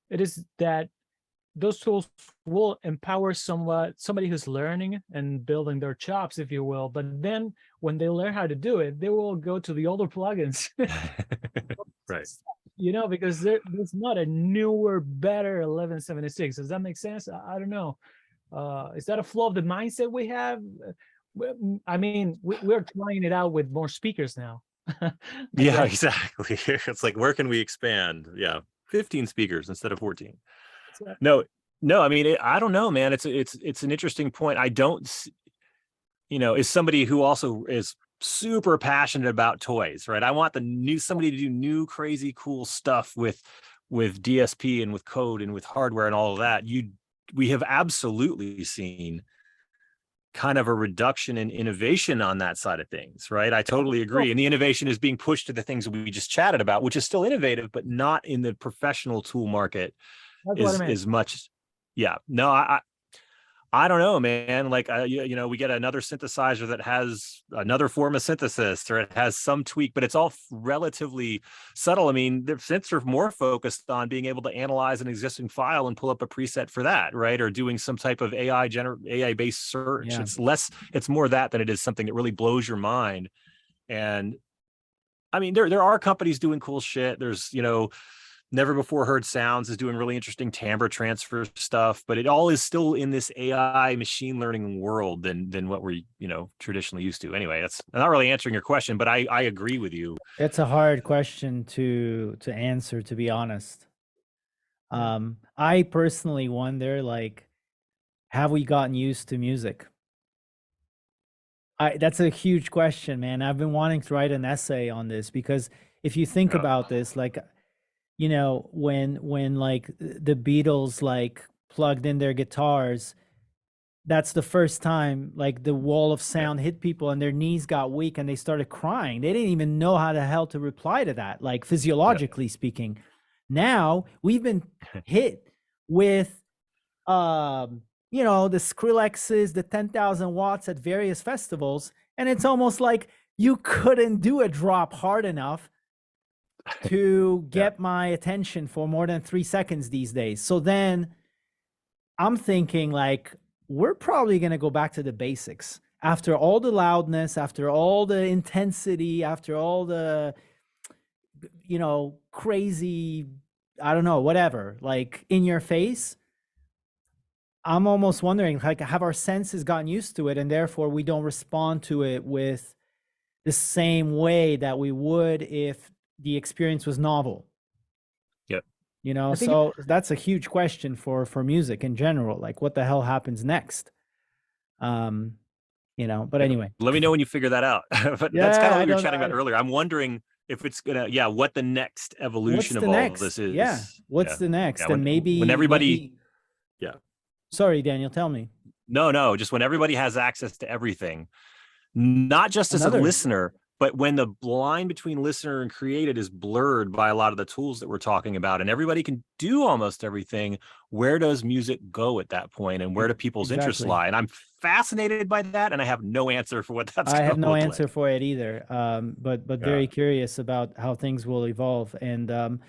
it is that those tools will empower somebody who's learning and building their chops, if you will. But then when they learn how to do it, they will go to the older plugins. Right. Because there's not a newer, better 1176. Does that make sense? I don't know. Is that a flaw of the mindset we have? I mean, we're trying it out with more speakers now. Yeah, exactly. It's like, where can we expand? Yeah, 15 speakers instead of 14. No, I mean, I don't know, man. It's an interesting point. I don't, as somebody who also is super passionate about toys, right? I want somebody to do new, crazy, cool stuff with DSP and with code and with hardware and all of that. We have absolutely seen kind of a reduction in innovation on that side of things, right? I totally agree. And the innovation is being pushed to the things that we just chatted about, which is still innovative, but not in the professional tool market as much. Yeah, no, I don't know, man. Like, we get another synthesizer that has another form of synthesis, or it has some tweak, but it's all relatively subtle. I mean, the synths are more focused on being able to analyze an existing file and pull up a preset for that, right? Or doing some type of AI-based search. Yeah. It's more that than it is something that really blows your mind. And I mean, there are companies doing cool shit. There's, Never Before Heard Sounds is doing really interesting timbre transfer stuff, but it all is still in this AI machine learning world than what we're, traditionally used to. Anyway, that's not really answering your question, but I agree with you. It's a hard question to answer, to be honest. I personally wonder, like, have we gotten used to music? That's a huge question, man. I've been wanting to write an essay on this because if you think about this, like, you know, when like the Beatles like plugged in their guitars, that's the first time like the wall of sound hit people and their knees got weak and they started crying. They didn't even know how the hell to reply to that, like physiologically speaking. Now we've been hit with you know, the Skrillexes, the 10,000 watts at various festivals, and it's almost like you couldn't do a drop hard enough to get my attention for more than 3 seconds these days. So then I'm thinking, like, we're probably going to go back to the basics after all the loudness, after all the intensity, after all the, you know, crazy, I don't know, whatever, like in your face. I'm almost wondering, like, have our senses gotten used to it and therefore we don't respond to it with the same way that we would if the experience was novel? Yep. You know, I think so that's a huge question for music in general. Like, what the hell happens next? You know, but anyway. Let me know when you figure that out. But that's kind of what we were chatting about earlier. I'm wondering if it's gonna, what the next evolution of all of this is. Yeah. What's the next? When, and maybe when everybody, Sorry, Daniel, tell me. No, just when everybody has access to everything, not just as a listener, but when the line between listener and created is blurred by a lot of the tools that we're talking about, and everybody can do almost everything, where does music go at that point, and where do people's interests lie? And I'm fascinated by that, and I have no answer for what that's. I have no answer for it either, but very curious about how things will evolve. And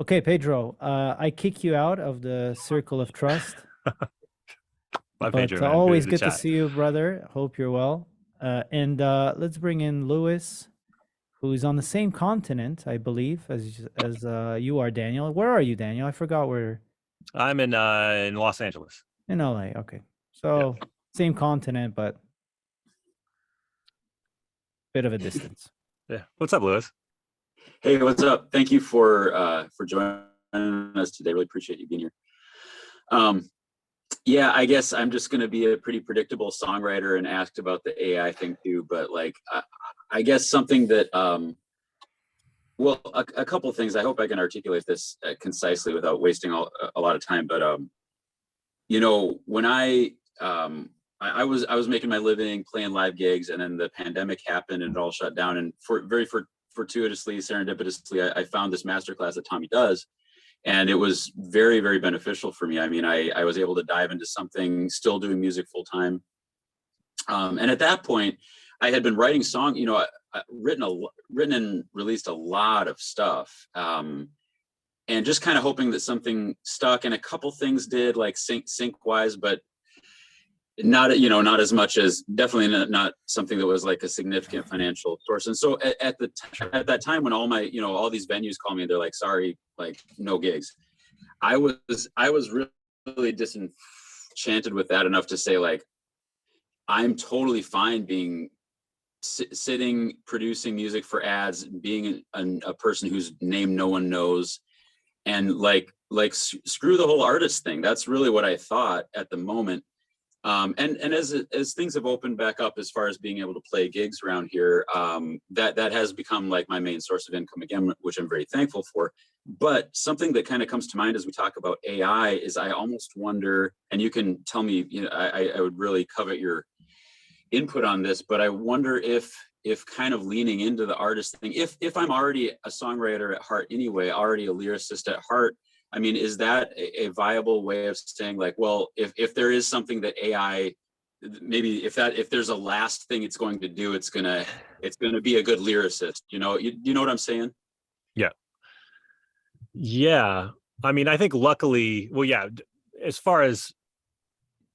okay, Pedro, I kick you out of the circle of trust. Bye, Pedro, man. Always good to see you, brother. Hope you're well. And let's bring in Lewis, who's on the same continent, I believe, as you are, Daniel. Where are you, Daniel? I forgot where. I'm in Los Angeles. In LA. Okay, so same continent, but bit of a distance. Yeah. What's up, Lewis? Hey, what's up? Thank you for joining us today. Really appreciate you being here. Yeah, I guess I'm just going to be a pretty predictable songwriter and asked about the AI thing too. But like, I guess something that, well, a couple of things. I hope I can articulate this concisely without wasting a lot of time. But you know, when I was making my living playing live gigs, and then the pandemic happened and it all shut down. And fortuitously, serendipitously, I found this masterclass that Tommy does. And it was very, very beneficial for me. I mean, I was able to dive into something, still doing music full time. And at that point, I had been writing songs, you know, written and released a lot of stuff. And just kind of hoping that something stuck, and a couple things did, like sync wise, but not, you know, not as much as, definitely not something that was like a significant financial source. And so at that time, when all my, you know, all these venues call me and they're like, sorry, like no gigs, I was really disenchanted with that enough to say, like, I'm totally fine being sitting, producing music for ads, being a person whose name no one knows, and like screw the whole artist thing. That's really what I thought at the moment. And as things have opened back up, as far as being able to play gigs around here, that has become like my main source of income again, which I'm very thankful for. But something that kind of comes to mind as we talk about AI is, I almost wonder, and you can tell me, you know, I would really covet your input on this, but I wonder if kind of leaning into the artist thing, if I'm already a songwriter at heart anyway, already a lyricist at heart, I mean, is that a viable way of saying, like, well, if there is something that AI, maybe if there's a last thing it's going to do, it's gonna be a good lyricist, you know what I'm saying? Yeah. I mean, I think luckily, well, yeah, as far as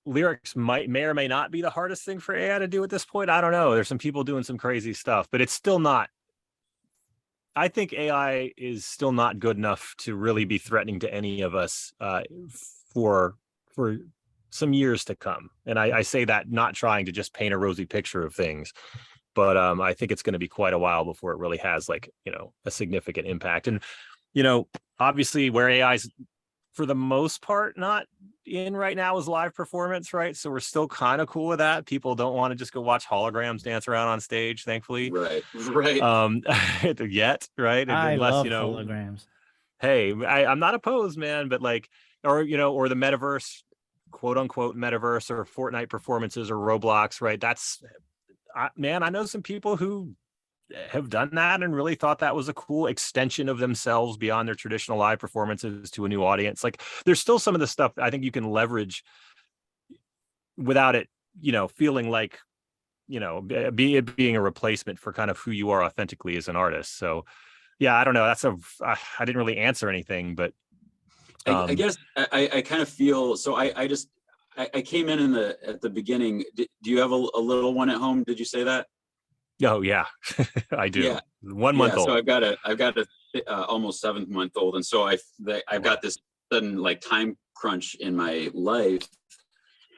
lyrics may or may not be the hardest thing for AI to do at this point, I don't know. There's some people doing some crazy stuff, but it's still not. I think AI is still not good enough to really be threatening to any of us for some years to come. And I say that not trying to just paint a rosy picture of things, but I think it's going to be quite a while before it really has, like, you know, a significant impact. And, you know, obviously where AI's for the most part not in right now is live performance, right? So we're still kind of cool with that. People don't want to just go watch holograms dance around on stage, thankfully. Right. Yet, right? I Unless, love you know, holograms. hey, I'm not opposed, man, but like, or, you know, or the metaverse, quote unquote metaverse, or Fortnite performances, or Roblox, right? That's, man, I know some people who have done that and really thought that was a cool extension of themselves beyond their traditional live performances to a new audience. Like, there's still some of the stuff I think you can leverage without it, you know, feeling like, you know, being a replacement for kind of who you are authentically as an artist. So yeah, I don't know. I didn't really answer anything, but I guess I kind of feel, so I came in at the beginning. Do you have a little one at home? Did you say that? oh yeah, I do. Yeah. 1 month Yeah, old. so I've got a almost 7-month-old, and so I've got this sudden like time crunch in my life.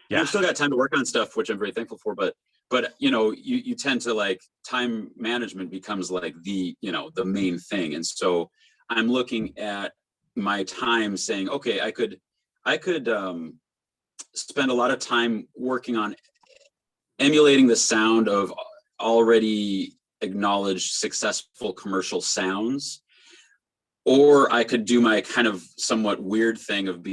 And I've still got time to work on stuff, which I'm very thankful for. But you know, you tend to, like, time management becomes like the, you know, the main thing. And so I'm looking at my time saying, okay, I could spend a lot of time working on emulating the sound of already acknowledged successful commercial sounds, or I could do my kind of somewhat weird thing of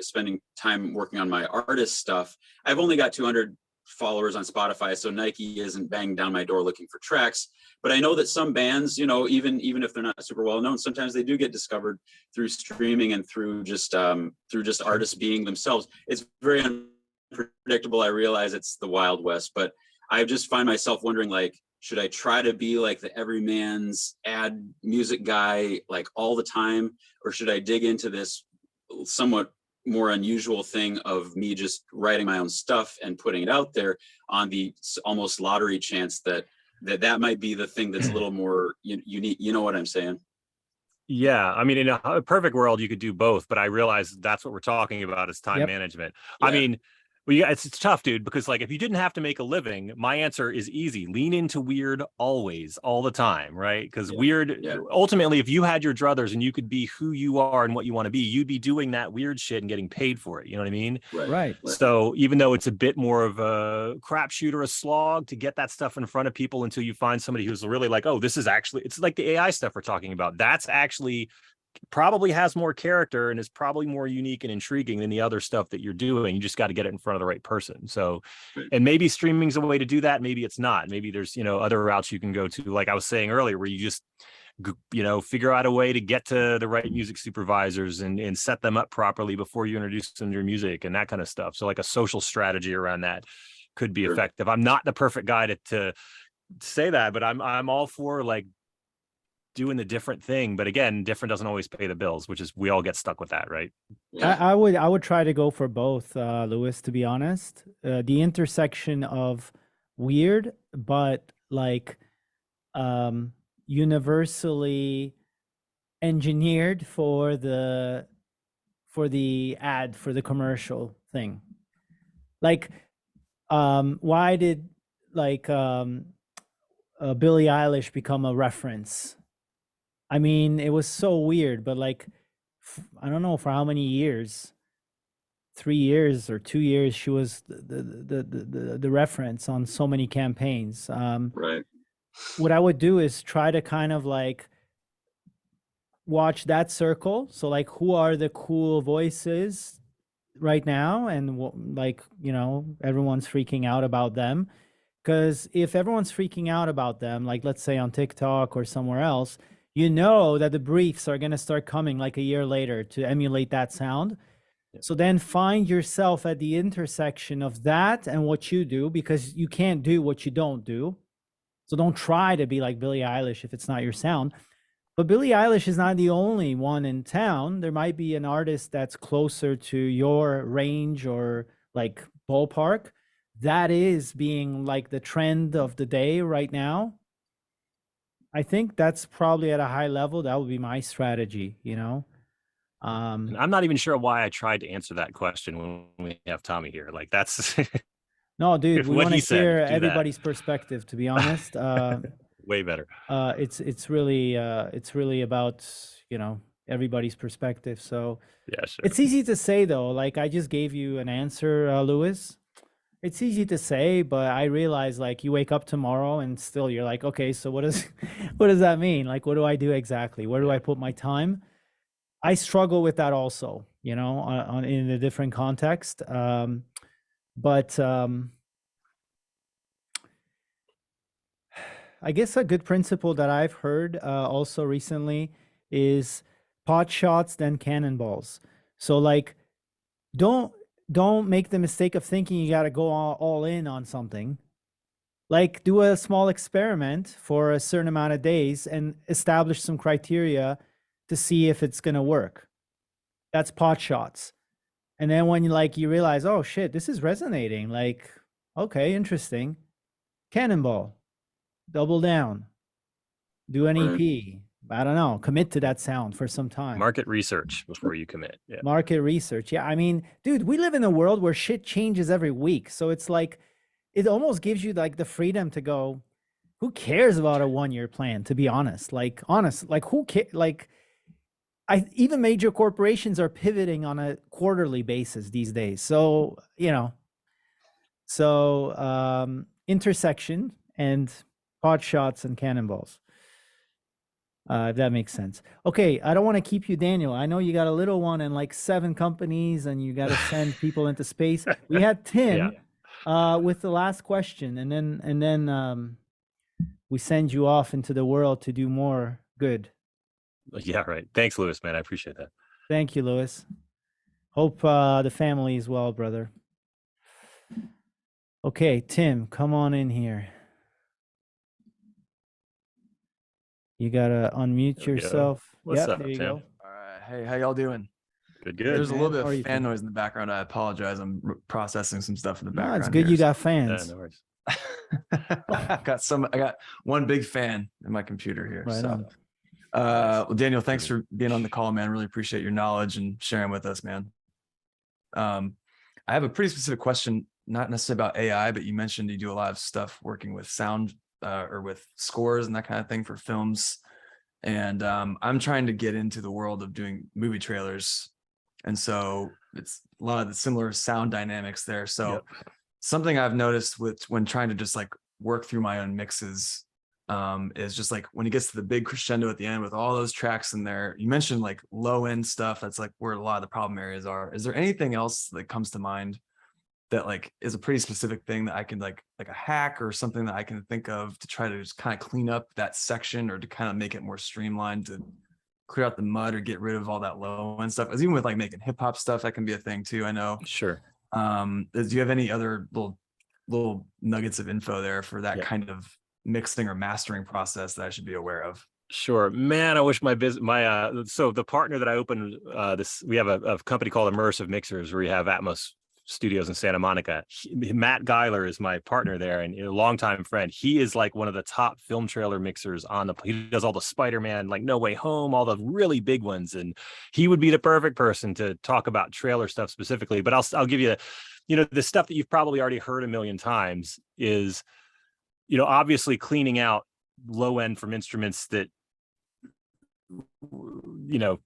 spending time working on my artist stuff. I've only got 200 followers on Spotify, so Nike isn't banging down my door looking for tracks. But I know that some bands, you know, even if they're not super well known, sometimes they do get discovered through streaming and through just artists being themselves. It's very unpredictable. I realize it's the Wild West, but I just find myself wondering, like, should I try to be like the everyman's ad music guy, like, all the time? Or should I dig into this somewhat more unusual thing of me just writing my own stuff and putting it out there on the almost lottery chance that might be the thing that's a little more unique? You know what I'm saying? Yeah, I mean, in a perfect world, you could do both, but I realize that's what we're talking about is time management. Yeah. I mean, well, yeah, it's tough, dude, because, like, if you didn't have to make a living, my answer is easy. Lean into weird always, all the time, right? Because weird, ultimately, if you had your druthers and you could be who you are and what you want to be, you'd be doing that weird shit and getting paid for it. You know what I mean? Right. So even though it's a bit more of a crapshoot or a slog to get that stuff in front of people until you find somebody who's really like, oh, this is actually, it's like the AI stuff we're talking about. That's actually probably has more character and is probably more unique and intriguing than the other stuff that you're doing. You just got to get it in front of the right person. So, and maybe streaming's a way to do that. Maybe it's not. Maybe there's, you know, other routes you can go to, like I was saying earlier, where you just, you know, figure out a way to get to the right music supervisors and set them up properly before you introduce them to your music and that kind of stuff. So like a social strategy around that could be effective. I'm not the perfect guy to say that, but I'm all for, like, doing the different thing. But again, different doesn't always pay the bills, which is, we all get stuck with that, right? I would try to go for both, Lewis, to be honest. The intersection of weird, but like universally engineered for the ad, for the commercial thing. Like, why did, like, Billie Eilish become a reference? I mean, it was so weird, but like, I don't know for how many years, 3 years or 2 years, she was the reference on so many campaigns. Right. What I would do is try to kind of like watch that circle. So like, who are the cool voices right now? And like, you know, everyone's freaking out about them. Because if everyone's freaking out about them, like let's say on TikTok or somewhere else, you know that the briefs are going to start coming like a year later to emulate that sound. So then find yourself at the intersection of that and what you do, because you can't do what you don't do. So don't try to be like Billie Eilish if it's not your sound. But Billie Eilish is not the only one in town. There might be an artist that's closer to your range or like ballpark. That is being like the trend of the day right now. I think that's probably at a high level. That would be my strategy, you know? And I'm not even sure why I tried to answer that question when we have Tommy here. Like, that's no, dude, we want to hear everybody's perspective, to be honest. Way better. It's really about, you know, everybody's perspective. So Yeah, sure. it's easy to say though, like I just gave you an answer, Lewis. It's easy to say, but I realize like you wake up tomorrow and still you're like, okay, so what does what does that mean? Like, what do I do exactly? Where do I put my time? I struggle with that also, you know, in a different context. But I guess a good principle that I've heard also recently is pot shots, then cannonballs. So like, don't make the mistake of thinking you got to go all in on something. Like do a small experiment for a certain amount of days and establish some criteria to see if it's going to work. That's pot shots. And then when you realize, oh shit, this is resonating, like, okay, interesting. Cannonball, double down, do an EP. I don't know, commit to that sound for some time. Market research before you commit. Yeah. Market research. Yeah. I mean, dude, we live in a world where shit changes every week. So it's like, it almost gives you like the freedom to go, who cares about a 1-year plan, to be honest? Like, who cares? Like, even major corporations are pivoting on a quarterly basis these days. So, you know, intersection and pot shots and cannonballs. If that makes sense. Okay, I don't want to keep you, Daniel. I know you got a little one and like 7 companies and you got to send people into space. We had Tim with the last question, and then we send you off into the world to do more good. Yeah, right. Thanks, Lewis, man. I appreciate that. Thank you, Lewis. Hope the family is well, brother. Okay, Tim, come on in here. You gotta unmute yourself. What's up, there you Tim? go. All right. Hey, how y'all doing? Good. There's a little bit How are you of fan doing? noise in the background. I apologize. I'm processing some stuff in the No, background. it's good here, you so- got fans. No worries. I got one big fan in my computer here. Right so on. well, Daniel, thanks for being on the call, man. Really appreciate your knowledge and sharing with us, man. I have a pretty specific question, not necessarily about AI, but you mentioned you do a lot of stuff working with sound or with scores and that kind of thing for films. And I'm trying to get into the world of doing movie trailers. And so it's a lot of the similar sound dynamics there. So something I've noticed when trying to just like work through my own mixes is just like when it gets to the big crescendo at the end with all those tracks in there. You mentioned like low end stuff. That's like where a lot of the problem areas are. Is there anything else that comes to mind that like is a pretty specific thing that I can like a hack or something that I can think of to try to just kind of clean up that section or to kind of make it more streamlined to clear out the mud or get rid of all that low end stuff? As even with like making hip hop stuff, that can be a thing too, I know. Sure. Do you have any other little nuggets of info there for that kind of mixing or mastering process that I should be aware of? Sure, man. I wish so the partner that I opened we have a company called Immersive Mixers where we have Atmos Studios in Santa Monica. Matt Geiler is my partner there and a longtime friend. He is like one of the top film trailer mixers he does all the Spider-Man, like No Way Home, all the really big ones. And he would be the perfect person to talk about trailer stuff specifically. But I'll give you, the stuff that you've probably already heard a million times is, obviously cleaning out low end from instruments that,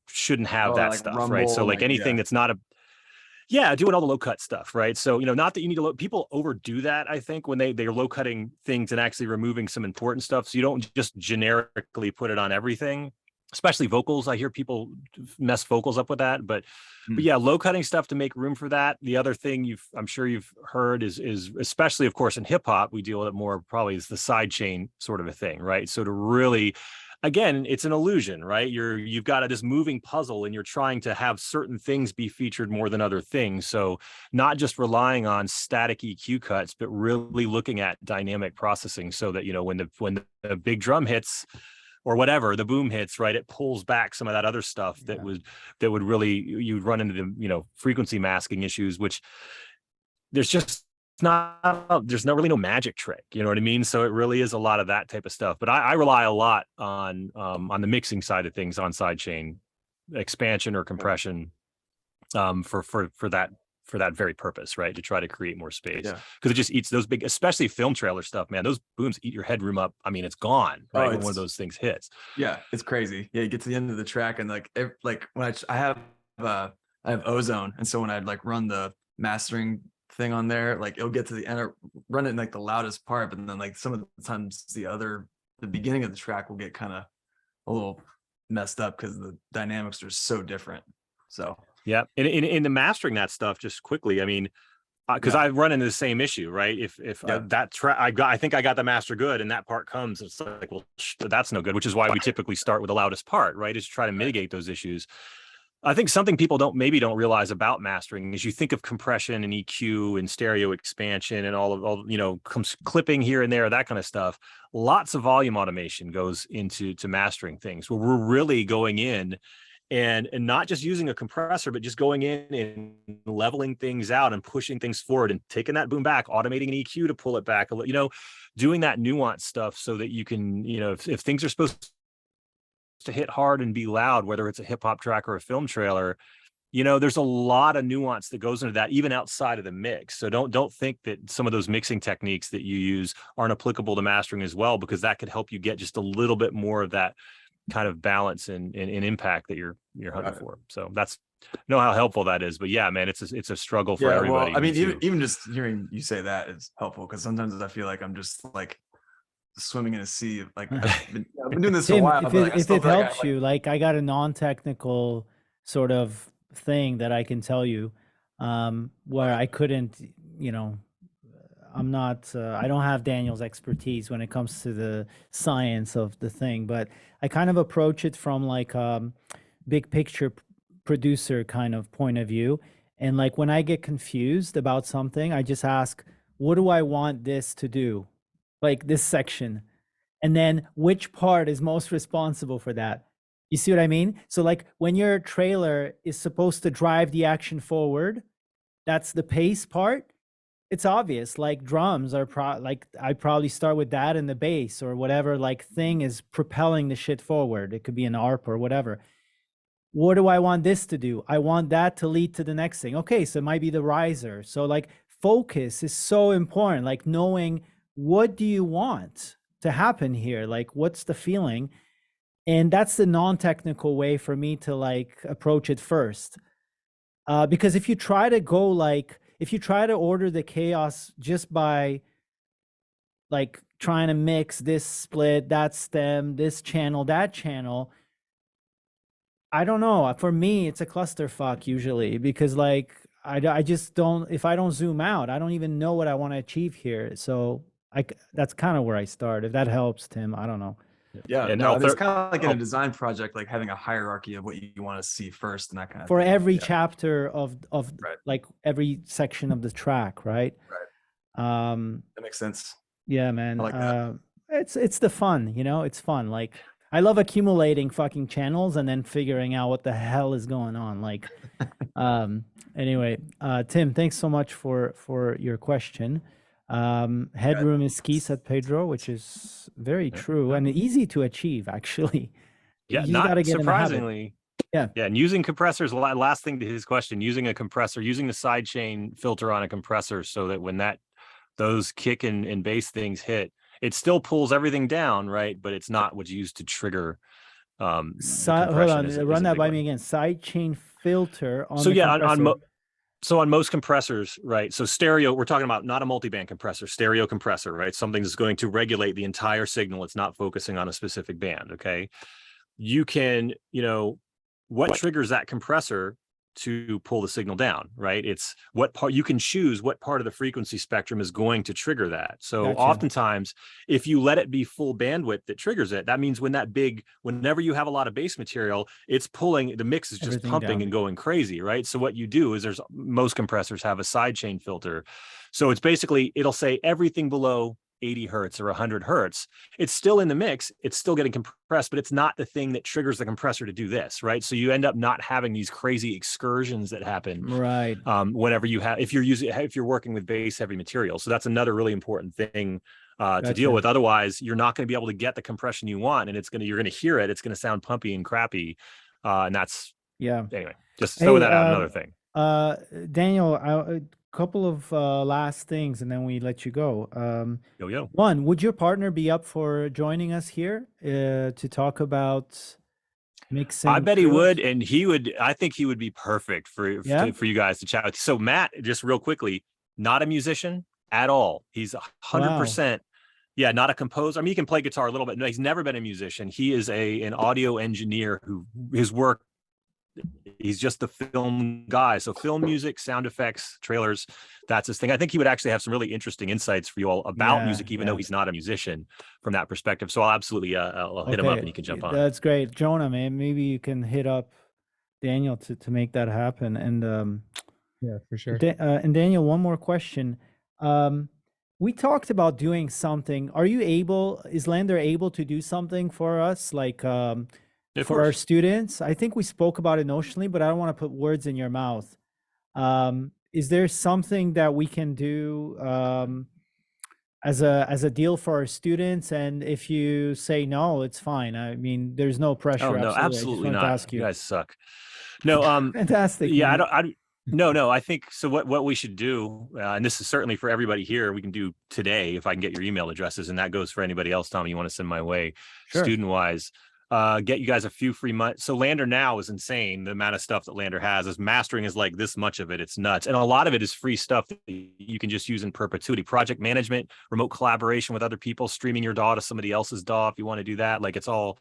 shouldn't have that like stuff, rumble, right? So like anything that's not doing all the low cut stuff, right? So, not that you need to people overdo that, I think, when they're low cutting things and actually removing some important stuff. So you don't just generically put it on everything, especially vocals. I hear people mess vocals up with that, but yeah, low cutting stuff to make room for that. The other thing I'm sure you've heard is especially, of course, in hip hop, we deal with it more probably is the side chain sort of a thing, right? So to really, again, it's an illusion, right? You've got this moving puzzle and you're trying to have certain things be featured more than other things. So not just relying on static EQ cuts, but really looking at dynamic processing so that, when the big drum hits or whatever, the boom hits, right, it pulls back some of that other stuff that would really, you'd run into the, frequency masking issues, which there's really no magic trick, you know what I mean? So it really is a lot of that type of stuff. But I rely a lot on the mixing side of things, on sidechain expansion or compression, for for that very purpose, right? To try to create more space, Yeah. because it just eats those big, especially film trailer stuff, man. Those booms eat your headroom up. I mean, it's gone, right? When one of those things hits. Yeah, it's crazy. Yeah, you get to the end of the track and like when I have ozone, and so when I'd like run the mastering thing on there, like it'll get to the end, or run it in like the loudest part, but then like some of the times the beginning of the track will get kind of a little messed up because the dynamics are so different. So yeah, in the mastering that stuff, just quickly, I mean, because I've run into the same issue, right? If that track I think I got the master good, and that part comes, it's like, well, that's no good. Which is why we typically start with the loudest part, right? Is to try to mitigate those issues. I think something people don't realize about mastering is you think of compression and EQ and stereo expansion and all clipping here and there, that kind of stuff. Lots of volume automation goes into mastering things, where we're really going in and not just using a compressor, but just going in and leveling things out and pushing things forward and taking that boom back, automating an EQ to pull it back, doing that nuance stuff so that you can, if things are supposed to hit hard and be loud, whether it's a hip hop track or a film trailer, there's a lot of nuance that goes into that, even outside of the mix. So don't think that some of those mixing techniques that you use aren't applicable to mastering as well, because that could help you get just a little bit more of that kind of balance and impact that you're hunting for. So that's know how helpful that is. But yeah, man, it's a struggle for everybody. Well, I mean, even just hearing you say that is helpful, because sometimes I feel like I'm just like swimming in a sea of like I've been doing this for a while. If it helps you, like I got a non-technical sort of thing that I can tell you, where I couldn't, I'm not, I don't have Daniel's expertise when it comes to the science of the thing, but I kind of approach it from like big picture producer kind of point of view. And like when I get confused about something, I just ask, what do I want this to do? Like this section. And then which part is most responsible for that? You see what I mean? So like when your trailer is supposed to drive the action forward, that's the pace part. It's obvious, like drums are I probably start with that and the bass or whatever like thing is propelling the shit forward. It could be an ARP or whatever. What do I want this to do? I want that to lead to the next thing. Okay, so it might be the riser. So like focus is so important, like knowing what do you want to happen here? Like what's the feeling? And that's the non-technical way for me to like approach it first. Because if you try to order the chaos just by like trying to mix this split, that stem, this channel, that channel, I don't know. For me, it's a clusterfuck usually, because like I just don't, if I don't zoom out, I don't even know what I want to achieve here. So that's kind of where I start. If that helps, Tim, I don't know. Yeah, and no, it's kind of like in a design project, like having a hierarchy of what you want to see first and that kind of for thing. every chapter of Right. like every section of the track, right? That makes sense. Yeah, man. I like that. It's the fun, it's fun. Like I love accumulating fucking channels and then figuring out what the hell is going on. Like anyway, Tim, thanks so much for your question. Headroom is key, said Pedro, which is very true and easy to achieve, actually. Yeah, you not get surprisingly. Yeah, and using compressors. Last thing to his question: using a compressor, using the sidechain filter on a compressor, so that when those kick and bass things hit, it still pulls everything down, right? But it's not what's used to trigger. Hold on, run that by me again. Sidechain filter on. So the yeah, compressor. So on most compressors, right? So stereo, we're talking about not a multiband compressor, stereo compressor, right? Something that's going to regulate the entire signal. It's not focusing on a specific band, okay? You can, what triggers that compressor to pull the signal down, right? It's what part you can choose what part of the frequency spectrum is going to trigger that. So Gotcha. Oftentimes, if you let it be full bandwidth that triggers it, that means whenever you have a lot of bass material, it's pulling, the mix is just Everything pumping down. and going crazy, right? So what you do is most compressors have a sidechain filter. So it's basically, it'll say everything below 80 hertz or 100 hertz, it's still in the mix, it's still getting compressed, but it's not the thing that triggers the compressor to do this, right? So you end up not having these crazy excursions that happen, right? Whenever if you're working with bass heavy material. So that's another really important thing to deal with. Otherwise, you're not going to be able to get the compression you want, and you're going to hear it. It's going to sound pumpy and crappy, and that's anyway. Just throw that out. Another thing. Daniel, a couple of last things, and then we let you go. Yo. One, would your partner be up for joining us here to talk about mixing? I bet he trills? would, and he would. I think he would be perfect for Yeah? for you guys to chat with. So Matt, just real quickly, not a musician at all. He's 100%. Yeah, not a composer. I mean, he can play guitar a little bit. No, he's never been a musician. He is an audio engineer who his work. He's just the film guy. So film music, sound effects, trailers, that's his thing. I think he would actually have some really interesting insights for you all about music, even though he's not a musician from that perspective. So I'll absolutely I'll hit him up and he can jump on. That's great. Jonah, man, maybe you can hit up Daniel to make that happen. And yeah, for sure. And Daniel, one more question. We talked about doing something. Is LANDR able to do something for us? Like for our students? I think we spoke about it notionally, but I don't want to put words in your mouth. Is there something that we can do as a deal for our students? And if you say no, it's fine. I mean, there's no pressure. Oh, no, absolutely not. You guys suck. No, fantastic. Yeah, man. No, I think so. What we should do, and this is certainly for everybody here, we can do today if I can get your email addresses, and that goes for anybody else, Tommy, you want to send my way, sure. Student wise. Get you guys a few free months. So LANDR now is insane. The amount of stuff that LANDR has is mastering is like this much of it. It's nuts. And a lot of it is free stuff that you can just use in perpetuity. Project management, remote collaboration with other people, streaming your DAW to somebody else's DAW if you want to do that. Like it's all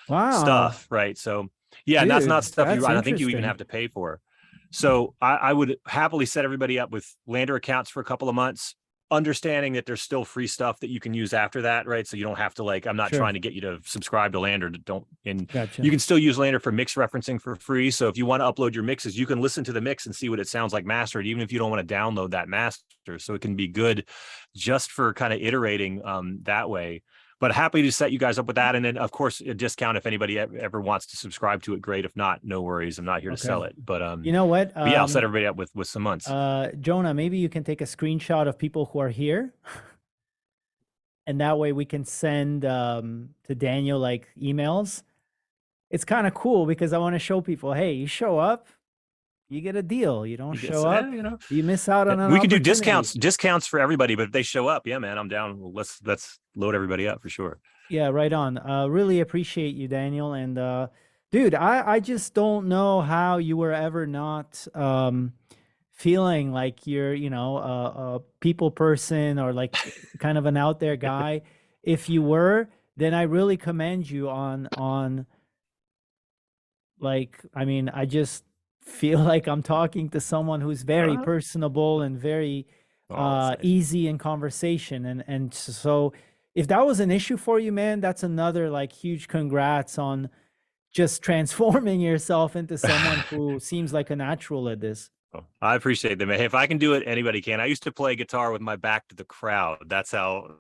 stuff, right? So yeah, and that's not stuff I don't think you even have to pay for. So I would happily set everybody up with LANDR accounts for a couple of months, understanding that there's still free stuff that you can use after that, right? So you don't have to I'm not trying to get you to subscribe to LANDR. You can still use LANDR for mix referencing for free. So if you want to upload your mixes, you can listen to the mix and see what it sounds like mastered, even if you don't want to download that master. So it can be good just for kind of iterating that way. But happy to set you guys up with that. And then, of course, a discount if anybody ever wants to subscribe to it. Great. If not, no worries. I'm not here to sell it. But you know what? Yeah, I'll set everybody up with some months. Jonah, maybe you can take a screenshot of people who are here. And that way we can send to Daniel like emails. It's kind of cool because I want to show people, hey, you show up, you get a deal. You don't show up, you miss out on an We can do discounts for everybody, but if they show up, yeah, man, I'm down. Let's load everybody up for sure. Yeah, right on. Really appreciate you, Daniel. And dude, I just don't know how you were ever not feeling like you're, a people person or like kind of an out there guy. If you were, then I really commend you on like, I mean, I just feel like I'm talking to someone who's very personable and very easy in conversation. And so if that was an issue for you, man, that's another like huge congrats on just transforming yourself into someone who seems like a natural at this. I appreciate that, man. If I can do it, anybody can. I used to play guitar with my back to the crowd. That's how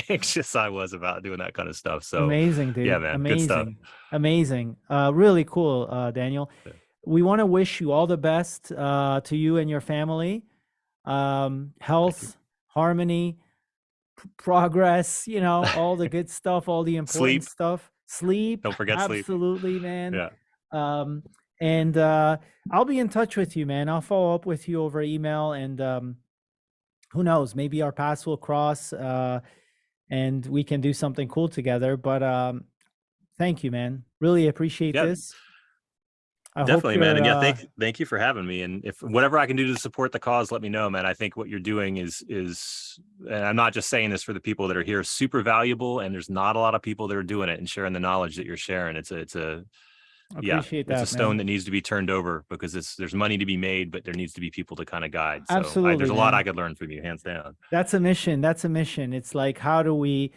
anxious I was about doing that kind of stuff. So amazing, dude. Yeah, man. Amazing. Good stuff. Amazing. Really cool, Daniel. Yeah. We want to wish you all the best to you and your family. Health, harmony, progress, all the good stuff, all the important stuff. Sleep. Don't forget sleep. Absolutely, man. Yeah. And I'll be in touch with you, man. I'll follow up with you over email, and who knows, maybe our paths will cross and we can do something cool together. But thank you, man. Really appreciate this. Definitely, man. And yeah, thank you for having me. And if whatever I can do to support the cause, let me know, man. I think what you're doing is, and I'm not just saying this for the people that are here, super valuable. And there's not a lot of people that are doing it and sharing the knowledge that you're sharing. It's a stone that needs to be turned over because there's money to be made, but there needs to be people to kind of guide. So absolutely, there's a lot I could learn from you, hands down. That's a mission. It's like, how do we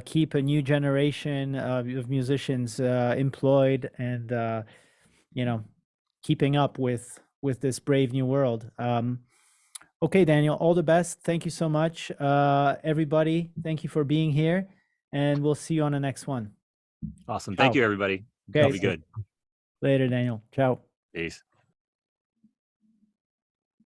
keep a new generation of musicians employed and keeping up with this brave new world. Okay, Daniel, all the best. Thank you so much. Everybody, thank you for being here, and we'll see you on the next one. Awesome. Thank you, everybody. Okay. That'll be good. Later, Daniel. Ciao. Peace.